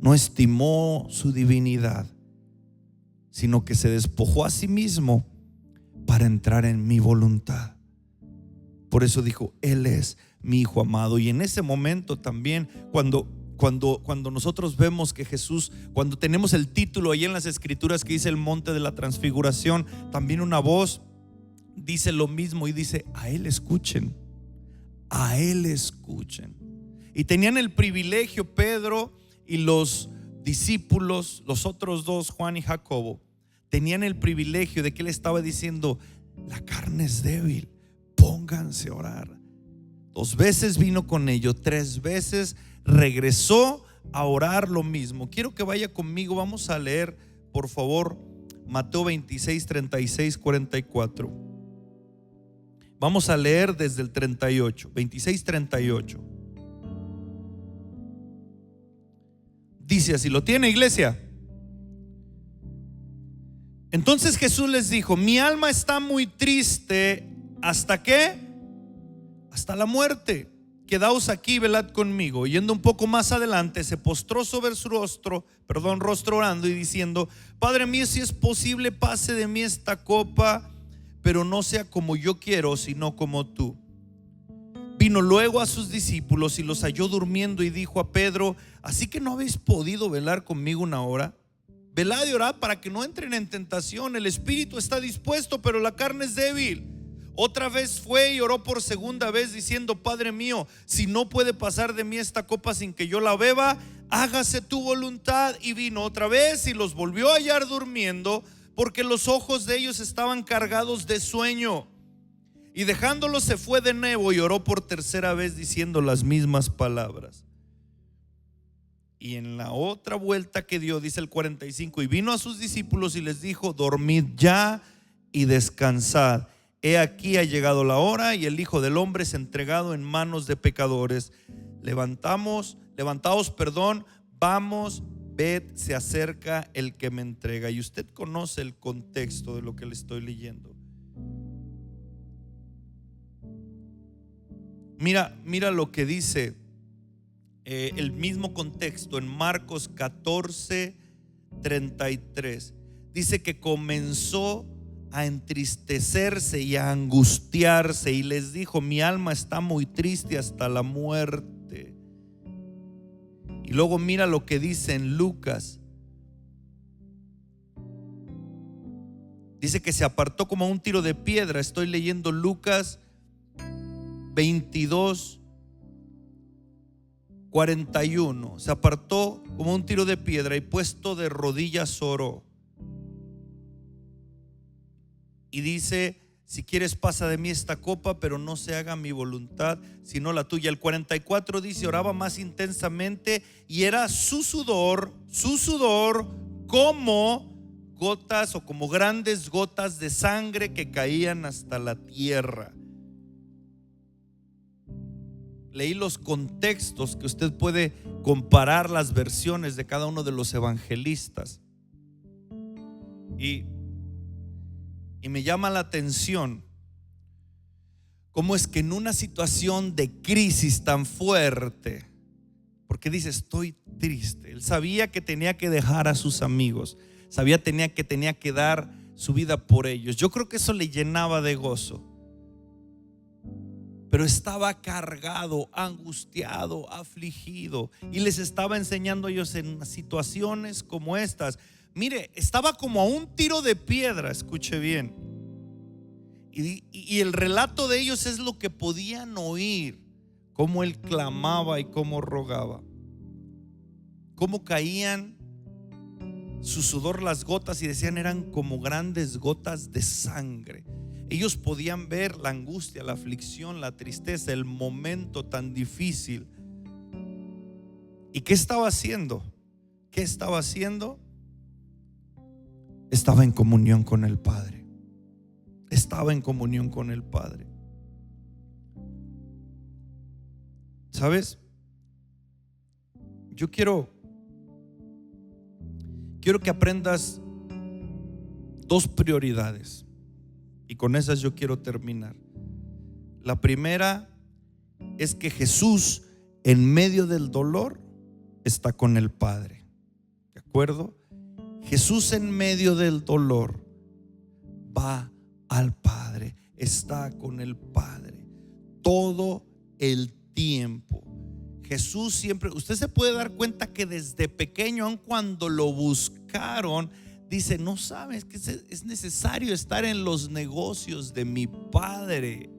No estimó su divinidad, sino que se despojó a sí mismo para entrar en mi voluntad. Por eso dijo, Él es mi Hijo amado. Y en ese momento también, cuando nosotros vemos que Jesús, cuando tenemos el título ahí en las Escrituras que dice el monte de la transfiguración, también una voz dice lo mismo y dice, a Él escuchen, a Él escuchen. Y tenían el privilegio, Pedro y los discípulos, los otros dos, Juan y Jacobo, tenían el privilegio de que Él estaba diciendo, la carne es débil, pónganse a orar. 2 veces vino con ellos, 3 veces regresó a orar lo mismo. Quiero que vaya conmigo, vamos a leer por favor Mateo 26, 36, 44. Vamos a leer desde el 38, 26, 38. Dice así, ¿lo tiene, iglesia? Entonces Jesús les dijo, mi alma está muy triste. ¿Hasta qué? Hasta la muerte. Quedaos aquí, velad conmigo. Yendo un poco más adelante, se postró sobre su rostro orando y diciendo, Padre mío, si es posible, pase de mí esta copa, pero no sea como yo quiero, sino como tú. Vino luego a sus discípulos y los halló durmiendo y dijo a Pedro, ¿así que no habéis podido velar conmigo una hora? Velad y orad para que no entren en tentación. El espíritu está dispuesto, pero la carne es débil. Otra vez fue y oró por segunda vez diciendo, Padre mío, si no puede pasar de mí esta copa sin que yo la beba, hágase tu voluntad. Y vino otra vez y los volvió a hallar durmiendo, porque los ojos de ellos estaban cargados de sueño. Y dejándolos se fue de nuevo y oró por tercera vez diciendo las mismas palabras. Y en la otra vuelta que dio, dice el 45, y vino a sus discípulos y les dijo, dormid ya y descansad. He aquí ha llegado la hora y el Hijo del Hombre es entregado en manos de pecadores. Levantaos, vamos, ved, se acerca el que me entrega. Y usted conoce el contexto de lo que le estoy leyendo. Mira lo que dice el mismo contexto en Marcos 14, 33. Dice que comenzó a entristecerse y a angustiarse y les dijo, mi alma está muy triste hasta la muerte. Y luego mira lo que dice en Lucas. Dice que se apartó como un tiro de piedra. Estoy leyendo Lucas 22, 41. Se apartó como un tiro de piedra y puesto de rodillas oró. Y dice, si quieres pasa de mí esta copa, pero no se haga mi voluntad sino la tuya. El 44 dice, oraba más intensamente y era su sudor como gotas o como grandes gotas de sangre que caían hasta la tierra. Leí los contextos que usted puede comparar las versiones de cada uno de los evangelistas. Y me llama la atención cómo es que en una situación de crisis tan fuerte, porque dice estoy triste, él sabía que tenía que dejar a sus amigos, sabía que tenía que dar su vida por ellos. Yo creo que eso le llenaba de gozo, pero estaba cargado, angustiado, afligido, y les estaba enseñando a ellos en situaciones como estas. Mire, estaba como a un tiro de piedra, escuche bien. Y el relato de ellos es lo que podían oír, cómo él clamaba y cómo rogaba, cómo caían su sudor, las gotas, y decían eran como grandes gotas de sangre. Ellos podían ver la angustia, la aflicción, la tristeza, el momento tan difícil. ¿Y qué estaba haciendo? ¿Qué estaba haciendo? Estaba en comunión con el Padre. Estaba en comunión con el Padre. ¿Sabes? Yo quiero que aprendas 2 prioridades, y con esas yo quiero terminar. La primera es que Jesús en medio del dolor está con el Padre. ¿De acuerdo? Jesús en medio del dolor va al Padre, está con el Padre. todo el tiempo. Jesús siempre, usted se puede dar cuenta que desde pequeño, aun cuando lo buscaron, dice: no sabes que es necesario estar en los negocios de mi Padre.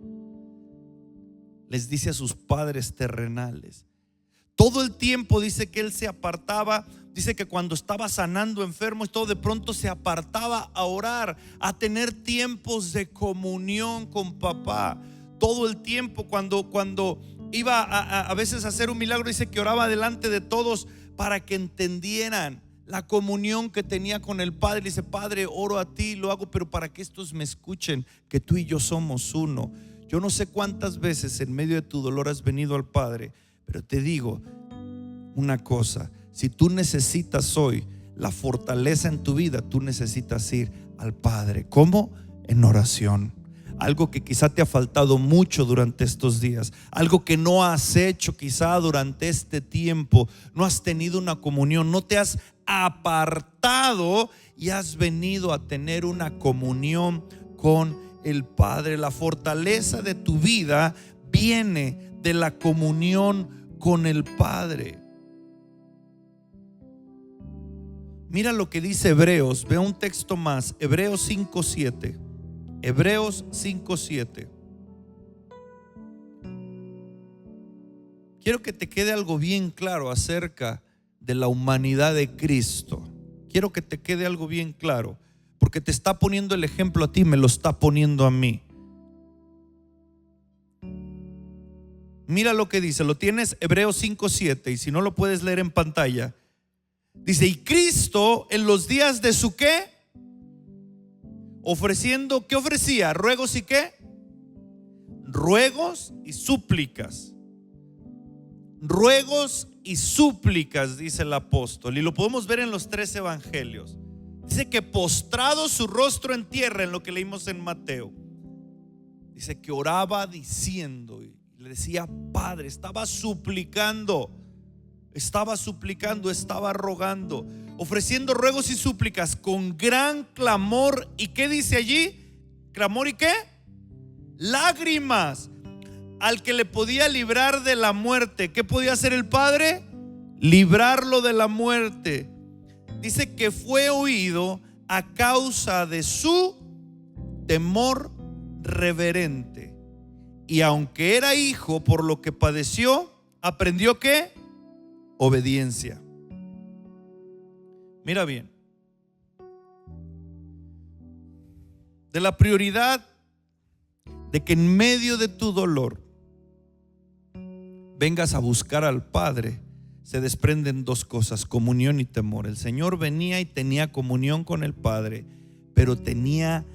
Les dice a sus padres terrenales. Todo el tiempo dice que él se apartaba. Dice que cuando estaba sanando enfermos y todo, de pronto se apartaba a orar, a tener tiempos de comunión con papá. Todo el tiempo cuando iba a veces a hacer un milagro, dice que oraba delante de todos para que entendieran la comunión que tenía con el Padre. Dice: Padre, oro a ti, lo hago, pero para que estos me escuchen, que tú y yo somos uno. Yo no sé cuántas veces en medio de tu dolor has venido al Padre, pero te digo una cosa: si tú necesitas hoy la fortaleza en tu vida, tú necesitas ir al Padre. ¿Cómo? En oración. Algo que quizá te ha faltado mucho durante estos días, algo que no has hecho quizá durante este tiempo. No has tenido una comunión, no te has apartado y has venido a tener una comunión con el Padre. La fortaleza de tu vida viene de la comunión con el Padre. Mira lo que dice Hebreos. Vea un texto más, Hebreos 5:7. Hebreos 5:7. Quiero que te quede algo bien claro acerca de la humanidad de Cristo. Quiero que te quede algo bien claro, porque te está poniendo el ejemplo a ti, me lo está poniendo a mí. Mira lo que dice, lo tienes, Hebreos 5:7, y si no lo puedes leer en pantalla. Dice: y Cristo en los días de su ¿qué? Ofreciendo, ¿qué ofrecía? Ruegos y ¿qué? Ruegos y súplicas. Ruegos y súplicas, dice el apóstol, y lo podemos ver en los 3 evangelios. Dice que postrado su rostro en tierra, en lo que leímos en Mateo. Dice que oraba diciendo, y le decía: Padre, estaba suplicando, estaba rogando, ofreciendo ruegos y súplicas con gran clamor. ¿Y qué dice allí? ¿Clamor y qué? Lágrimas. Al que le podía librar de la muerte. ¿Qué podía hacer el Padre? Librarlo de la muerte. Dice que fue oído a causa de su temor reverente. Y aunque era hijo, por lo que padeció, aprendió ¿qué? Obediencia. Mira bien, de la prioridad de que en medio de tu dolor vengas a buscar al Padre, se desprenden 2 cosas: comunión y temor. El Señor venía y tenía comunión con el Padre, pero tenía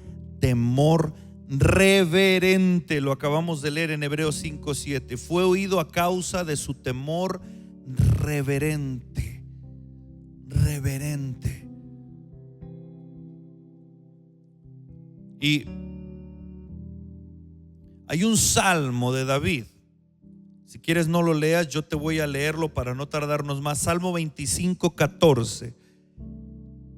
temor reverente. Lo acabamos de leer en Hebreos 5:7. Fue oído a causa de su temor reverente. Reverente. Y hay un salmo de David. Si quieres no lo leas, yo te voy a leerlo para no tardarnos más. Salmo 25:14.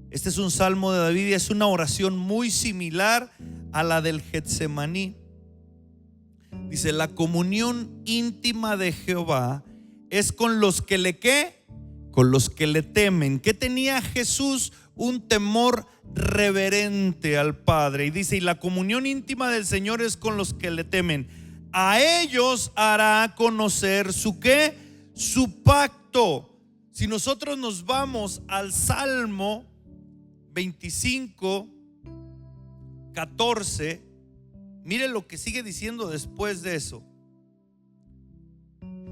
Este es un salmo de David y es una oración muy similar a la del Getsemaní. Dice: la comunión íntima de Jehová es con los que le ¿qué? Con los que le temen. ¿Qué tenía Jesús? Un temor reverente al Padre. Y dice: y la comunión íntima del Señor es con los que le temen. A ellos hará conocer su ¿qué? Su pacto. Si nosotros nos vamos al Salmo 25:14, mire lo que sigue diciendo después de eso.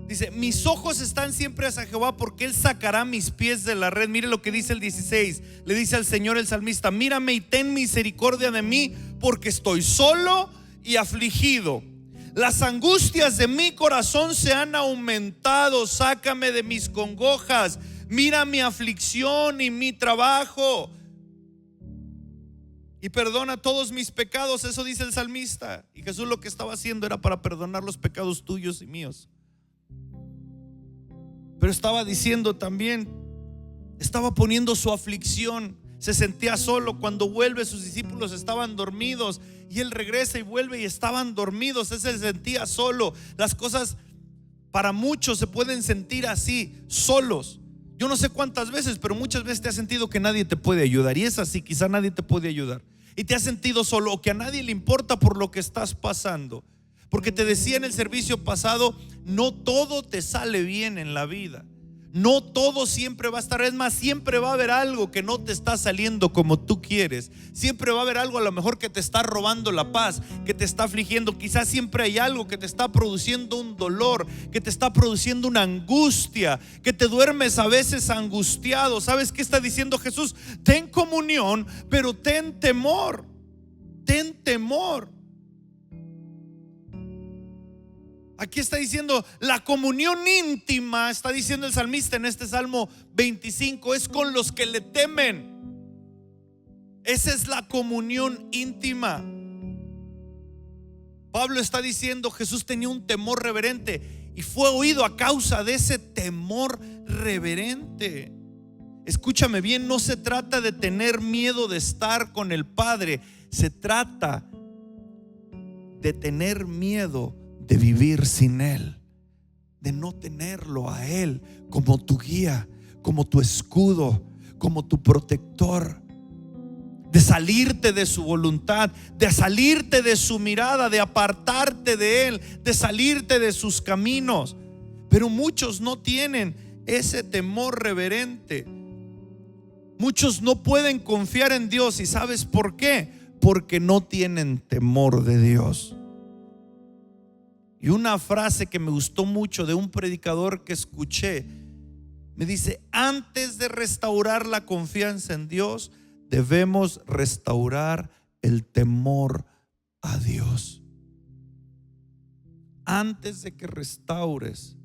Dice: mis ojos están siempre hacia Jehová, porque Él sacará mis pies de la red. Mire lo que dice el 16. Le dice al Señor el salmista: mírame y ten misericordia de mí, porque estoy solo y afligido. Las angustias de mi corazón se han aumentado. Sácame de mis congojas. Mira mi aflicción y mi trabajo, y perdona todos mis pecados. Eso dice el salmista. Y Jesús lo que estaba haciendo era para perdonar los pecados tuyos y míos. Pero estaba diciendo también, estaba poniendo su aflicción, se sentía solo. Cuando vuelve, sus discípulos estaban dormidos y él regresa y vuelve y estaban dormidos. Él se sentía solo. Las cosas para muchos se pueden sentir así, solos. Yo no sé cuántas veces, pero muchas veces te has sentido que nadie te puede ayudar. Y es así, quizá nadie te puede ayudar. Y te has sentido solo, o que a nadie le importa por lo que estás pasando. Porque te decía en el servicio pasado, no todo te sale bien en la vida. No todo siempre va a estar, es más, siempre va a haber algo que no te está saliendo como tú quieres. Siempre va a haber algo a lo mejor que te está robando la paz, que te está afligiendo. Quizás siempre hay algo que te está produciendo un dolor, que te está produciendo una angustia, que te duermes a veces angustiado. ¿Sabes qué está diciendo Jesús? Ten comunión, pero ten temor. Ten temor. Aquí está diciendo la comunión íntima, está diciendo el salmista en este Salmo 25, es con los que le temen. Esa es la comunión íntima. Pablo está diciendo, Jesús tenía un temor reverente y fue oído a causa de ese temor reverente. Escúchame bien, no se trata de tener miedo de estar con el Padre, se trata de tener miedo de vivir sin Él, de no tenerlo a Él como tu guía, como tu escudo, como tu protector, de salirte de su voluntad, de salirte de su mirada, de apartarte de Él, de salirte de sus caminos. Pero muchos no tienen ese temor reverente. Muchos no pueden confiar en Dios. ¿Y sabes por qué? Porque no tienen temor de Dios. Y una frase que me gustó mucho de un predicador que escuché, me dice, antes de restaurar la confianza en Dios, debemos restaurar el temor a Dios. Antes de que restaures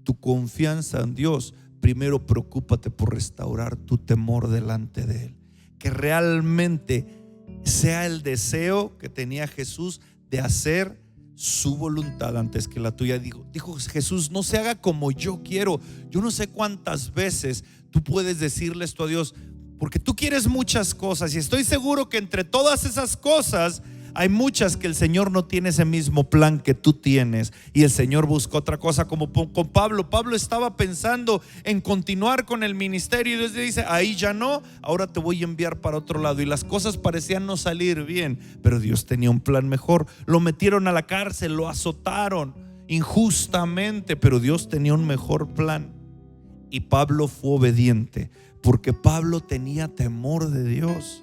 tu confianza en Dios, primero preocúpate por restaurar tu temor delante de Él. Que realmente sea el deseo que tenía Jesús de hacer su voluntad antes que la tuya. Dijo Jesús, no se haga como yo quiero. Yo no sé cuántas veces tú puedes decirle esto a Dios, porque tú quieres muchas cosas y estoy seguro que entre todas esas cosas hay muchas que el Señor no tiene ese mismo plan que tú tienes, y el Señor buscó otra cosa, como con Pablo. Pablo estaba pensando en continuar con el ministerio y Dios le dice, ahí ya no, ahora te voy a enviar para otro lado. Y las cosas parecían no salir bien, pero Dios tenía un plan mejor. Lo metieron a la cárcel, lo azotaron injustamente, pero Dios tenía un mejor plan. Y Pablo fue obediente porque Pablo tenía temor de Dios.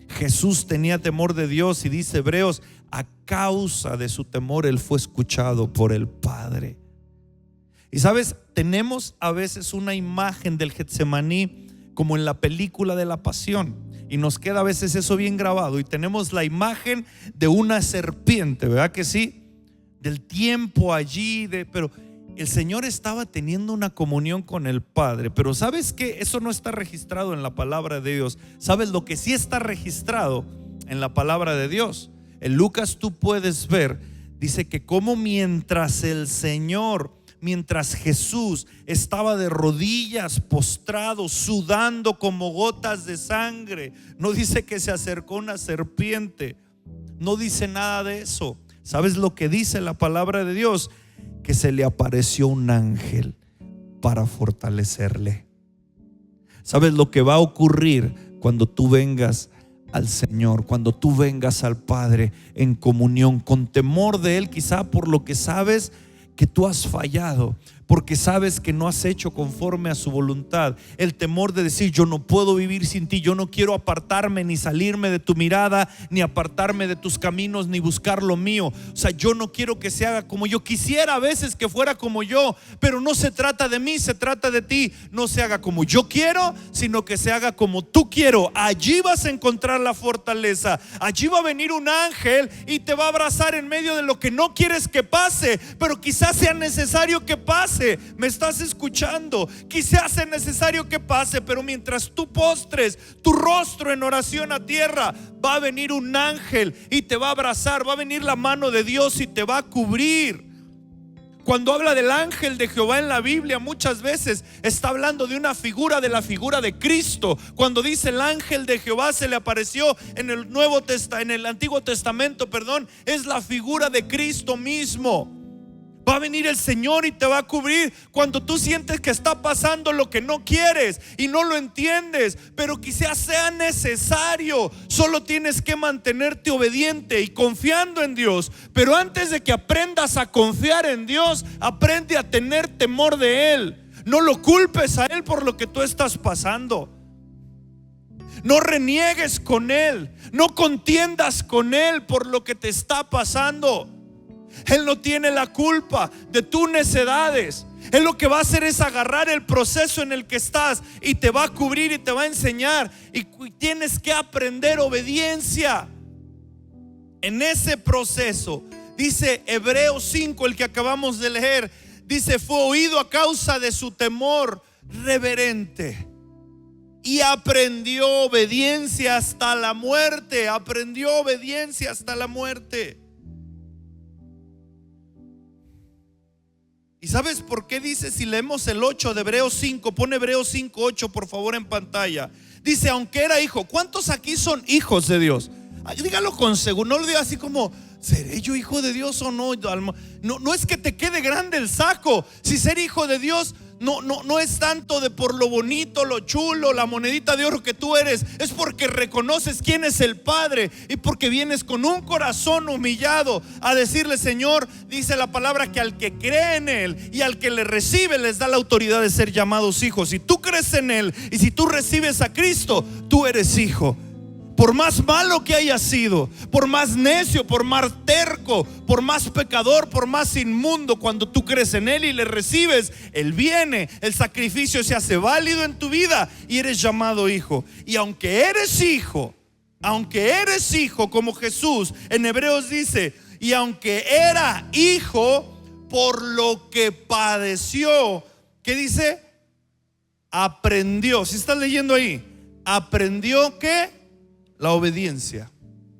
Jesús tenía temor de Dios, y dice Hebreos, a causa de su temor Él fue escuchado por el Padre. Y sabes, tenemos a veces una imagen del Getsemaní como en la película de la Pasión, y nos queda a veces eso bien grabado, y tenemos la imagen de una serpiente, ¿verdad que sí? Del tiempo allí, pero el Señor estaba teniendo una comunión con el Padre. Pero ¿sabes qué? Eso no está registrado en la palabra de Dios. ¿Sabes lo que sí está registrado en la palabra de Dios? En Lucas tú puedes ver, dice que como mientras Jesús estaba de rodillas, postrado, sudando como gotas de sangre, no dice que se acercó una serpiente, no dice nada de eso. ¿Sabes lo que dice la palabra de Dios? Que se le apareció un ángel para fortalecerle. ¿Sabes lo que va a ocurrir cuando tú vengas al Señor, cuando tú vengas al Padre en comunión, con temor de Él, quizá por lo que sabes que tú has fallado, porque sabes que no has hecho conforme a su voluntad? El temor de decir, yo no puedo vivir sin ti, yo no quiero apartarme ni salirme de tu mirada, ni apartarme de tus caminos, ni buscar lo mío. O sea, yo no quiero que se haga como yo quisiera, a veces que fuera como yo, pero no se trata de mí, se trata de ti. No se haga como yo quiero, sino que se haga como tú quiero. Allí vas a encontrar la fortaleza. Allí va a venir un ángel y te va a abrazar en medio de lo que no quieres que pase, pero quizás sea necesario que pase. ¿Me estás escuchando? Quizás sea necesario que pase, pero mientras tú postres tu rostro en oración a tierra, va a venir un ángel y te va a abrazar. Va a venir la mano de Dios y te va a cubrir. Cuando habla del ángel de Jehová en la Biblia, muchas veces está hablando de una figura, de la figura de Cristo. Cuando dice el ángel de Jehová se le apareció en el Antiguo Testamento, es la figura de Cristo mismo. Va a venir el Señor y te va a cubrir cuando tú sientes que está pasando lo que no quieres y no lo entiendes, pero quizás sea necesario. Solo tienes que mantenerte obediente y confiando en Dios. Pero antes de que aprendas a confiar en Dios, aprende a tener temor de Él. No lo culpes a Él por lo que tú estás pasando. No reniegues con Él. No contiendas con Él por lo que te está pasando. Él no tiene la culpa de tus necedades. Él lo que va a hacer es agarrar el proceso en el que estás y te va a cubrir y te va a enseñar. Y tienes que aprender obediencia en ese proceso. Dice Hebreos 5, el que acabamos de leer, dice: fue oído a causa de su temor reverente y aprendió obediencia hasta la muerte. Aprendió obediencia hasta la muerte. ¿Y sabes por qué dice? Si leemos el 8 de Hebreos 5, pone Hebreos 5, 8 por favor en pantalla. Dice: aunque era hijo. ¿Cuántos aquí son hijos de Dios? Dígalo con seguro, no lo diga así como: ¿seré yo hijo de Dios o no? No es que te quede grande el saco. Si ser hijo de Dios no es tanto de por lo bonito, lo chulo, la monedita de oro que tú eres. Es porque reconoces quién es el Padre y porque vienes con un corazón humillado a decirle: Señor, dice la palabra que al que cree en Él y al que le recibe les da la autoridad de ser llamados hijos. Si tú crees en Él y si tú recibes a Cristo, tú eres hijo. Por más malo que haya sido, por más necio, por más terco, por más pecador, por más inmundo, cuando tú crees en Él y le recibes, Él viene, el sacrificio se hace válido en tu vida y eres llamado hijo. Y aunque eres hijo, como Jesús en Hebreos dice: y aunque era hijo, por lo que padeció, ¿qué dice? Aprendió. Si estás leyendo ahí, aprendió ¿qué? La obediencia.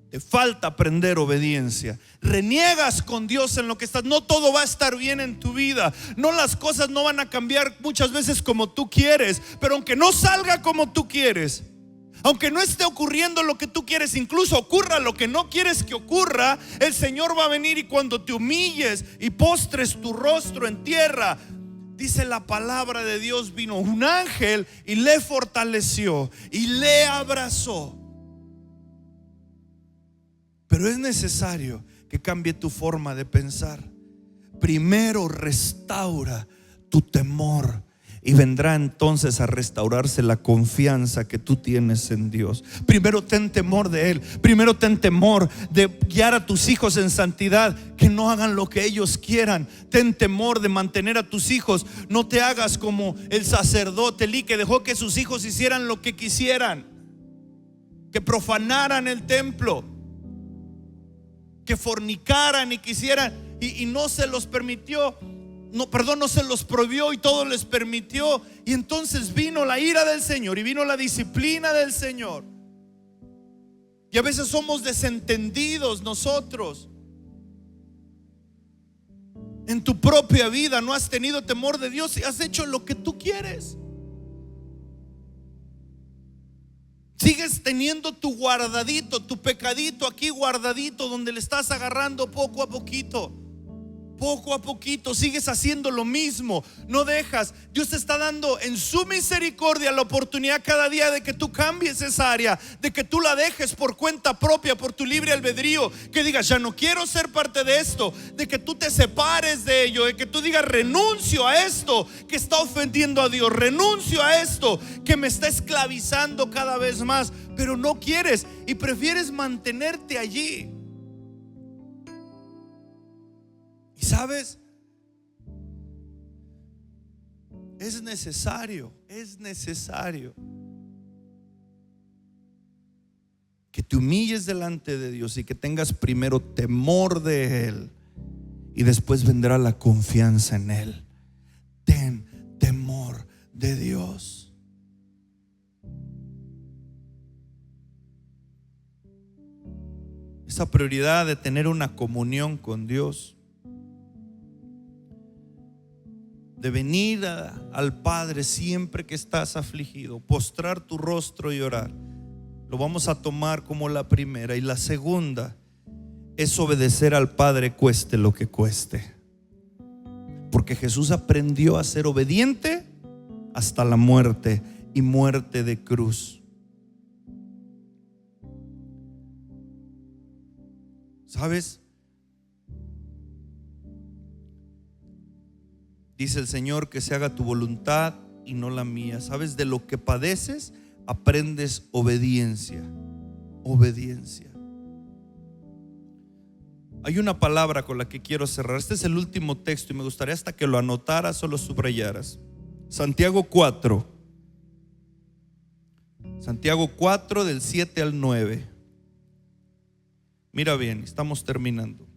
Te falta aprender obediencia. Reniegas con Dios en lo que estás. No todo va a estar bien en tu vida. No, las cosas no van a cambiar muchas veces como tú quieres. Pero aunque no salga como tú quieres, aunque no esté ocurriendo lo que tú quieres, incluso ocurra lo que no quieres que ocurra, el Señor va a venir y cuando te humilles y postres tu rostro en tierra, dice la palabra de Dios, vino un ángel y le fortaleció y le abrazó. Pero es necesario que cambie tu forma de pensar. Primero restaura tu temor y vendrá entonces a restaurarse la confianza que tú tienes en Dios. Primero ten temor de Él. Primero ten temor de guiar a tus hijos en santidad, que no hagan lo que ellos quieran. Ten temor de mantener a tus hijos. No te hagas como el sacerdote Elí, que dejó que sus hijos hicieran lo que quisieran, que profanaran el templo, que fornicaran y quisieran, y no se los permitió. No se los prohibió y todo les permitió. Y entonces vino la ira del Señor y vino la disciplina del Señor. Y a veces somos desentendidos nosotros. En tu propia vida no has tenido temor de Dios y has hecho lo que tú quieres. Sigues teniendo tu guardadito, tu pecadito aquí guardadito, donde le estás agarrando poco a poquito. Poco a poquito sigues haciendo lo mismo. No dejas. Dios te está dando en su misericordia la oportunidad cada día de que tú cambies esa área, de que tú la dejes por cuenta propia, por tu libre albedrío, que digas: ya no quiero ser parte de esto, de que tú te separes de ello, de que tú digas: renuncio a esto que está ofendiendo a Dios, renuncio a esto que me está esclavizando cada vez más. Pero no quieres y prefieres mantenerte allí. Y sabes, es necesario que te humilles delante de Dios y que tengas primero temor de Él, y después vendrá la confianza en Él. Ten temor de Dios. Esa prioridad de tener una comunión con Dios de venir al Padre siempre que estás afligido, postrar tu rostro y orar, lo vamos a tomar como la primera. Y la segunda es obedecer al Padre cueste lo que cueste, porque Jesús aprendió a ser obediente hasta la muerte, y muerte de cruz. ¿Sabes? Dice el Señor que se haga tu voluntad y no la mía. ¿Sabes? De lo que padeces aprendes obediencia. Obediencia. Hay una palabra con la que quiero cerrar. Este es el último texto y me gustaría hasta que lo anotaras o lo subrayaras. Santiago 4. Santiago 4 del 7 al 9. Mira bien, estamos terminando.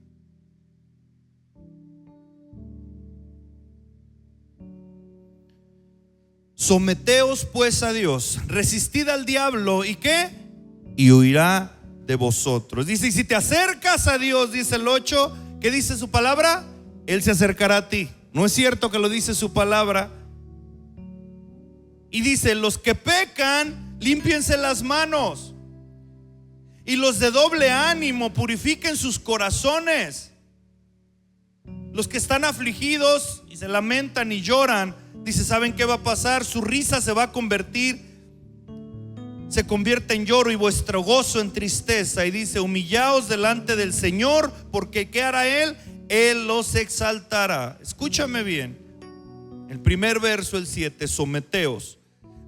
Someteos pues a Dios, resistid al diablo, ¿y qué? Y huirá de vosotros. Dice, y si te acercas a Dios, dice el 8, ¿qué dice su palabra? Él se acercará a ti. ¿No es cierto que lo dice su palabra? Y dice, los que pecan, límpiense las manos, y los de doble ánimo, purifiquen sus corazones. Los que están afligidos y se lamentan y lloran, dice, ¿saben qué va a pasar? Su risa se va a convierte en lloro y vuestro gozo en tristeza. Y dice, humillaos delante del Señor, porque ¿qué hará Él? Él los exaltará. Escúchame bien. El primer verso, el 7, someteos,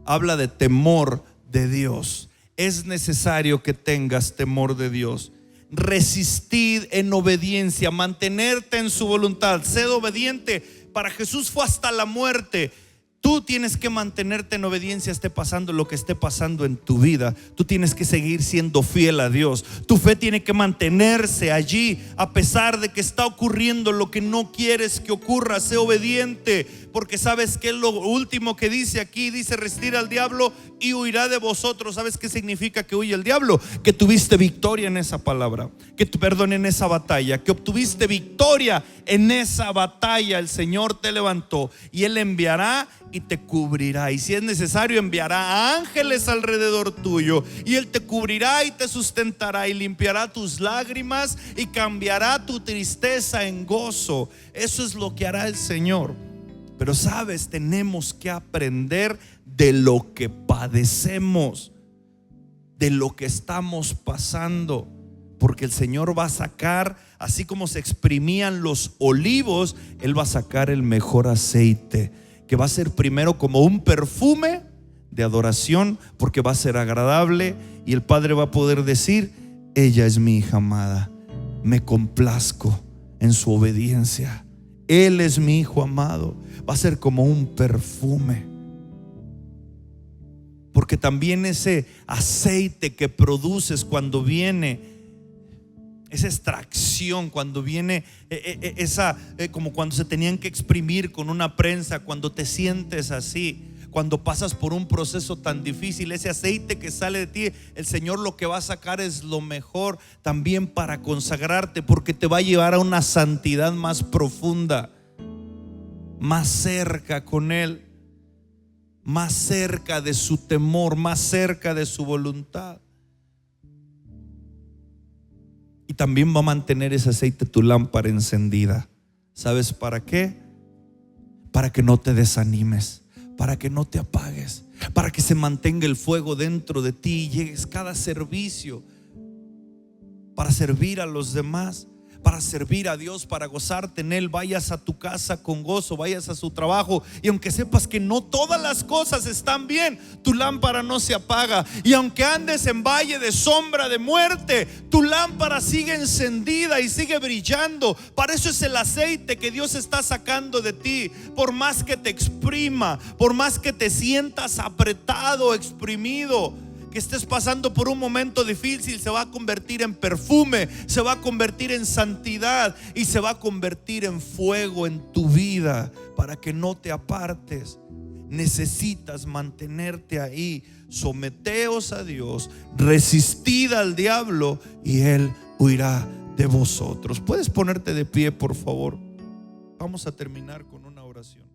habla de temor de Dios. Es necesario que tengas temor de Dios. Resistid en obediencia, mantenerte en su voluntad, sed obediente. Para Jesús fue hasta la muerte. Tú tienes que mantenerte en obediencia, esté pasando lo que esté pasando en tu vida. Tú tienes que seguir siendo fiel a Dios. Tu fe tiene que mantenerse allí a pesar de que está ocurriendo lo que no quieres que ocurra. Sé obediente, porque sabes que es lo último que dice aquí. Dice, resistir al diablo y huirá de vosotros. ¿Sabes qué significa que huye el diablo? Que tuviste victoria en esa palabra, en esa batalla, que obtuviste victoria en esa batalla. El Señor te levantó y Él enviará y te cubrirá, y si es necesario enviará a ángeles alrededor tuyo, y Él te cubrirá y te sustentará y limpiará tus lágrimas y cambiará tu tristeza en gozo. Eso es lo que hará el Señor. Pero sabes, tenemos que aprender de lo que padecemos, de lo que estamos pasando, porque el Señor va a sacar, así como se exprimían los olivos, Él va a sacar el mejor aceite, que va a ser primero como un perfume de adoración, porque va a ser agradable, y el Padre va a poder decir, ella es mi hija amada, me complazco en su obediencia, Él es mi hijo amado. Va a ser como un perfume, porque también ese aceite que produces cuando viene esa extracción, cuando viene como cuando se tenían que exprimir con una prensa, cuando te sientes así, cuando pasas por un proceso tan difícil, ese aceite que sale de ti, el Señor lo que va a sacar es lo mejor también para consagrarte, porque te va a llevar a una santidad más profunda, más cerca con Él, más cerca de su temor, más cerca de su voluntad. Y también va a mantener ese aceite tu lámpara encendida. ¿Sabes para qué? Para que no te desanimes, para que no te apagues, para que se mantenga el fuego dentro de ti y llegues cada servicio para servir a los demás, para servir a Dios, para gozarte en Él. Vayas a tu casa con gozo, vayas a su trabajo, y aunque sepas que no todas las cosas están bien, tu lámpara no se apaga. Y aunque andes en valle de sombra de muerte, tu lámpara sigue encendida y sigue brillando. Para eso es el aceite que Dios está sacando de ti. Por más que te exprima, por más que te sientas apretado, exprimido, que estés pasando por un momento difícil, se va a convertir en perfume, se va a convertir en santidad y se va a convertir en fuego en tu vida, para que no te apartes. Necesitas mantenerte ahí. Someteos a Dios, resistid al diablo y Él huirá de vosotros. ¿Puedes ponerte de pie, por favor? Vamos a terminar con una oración.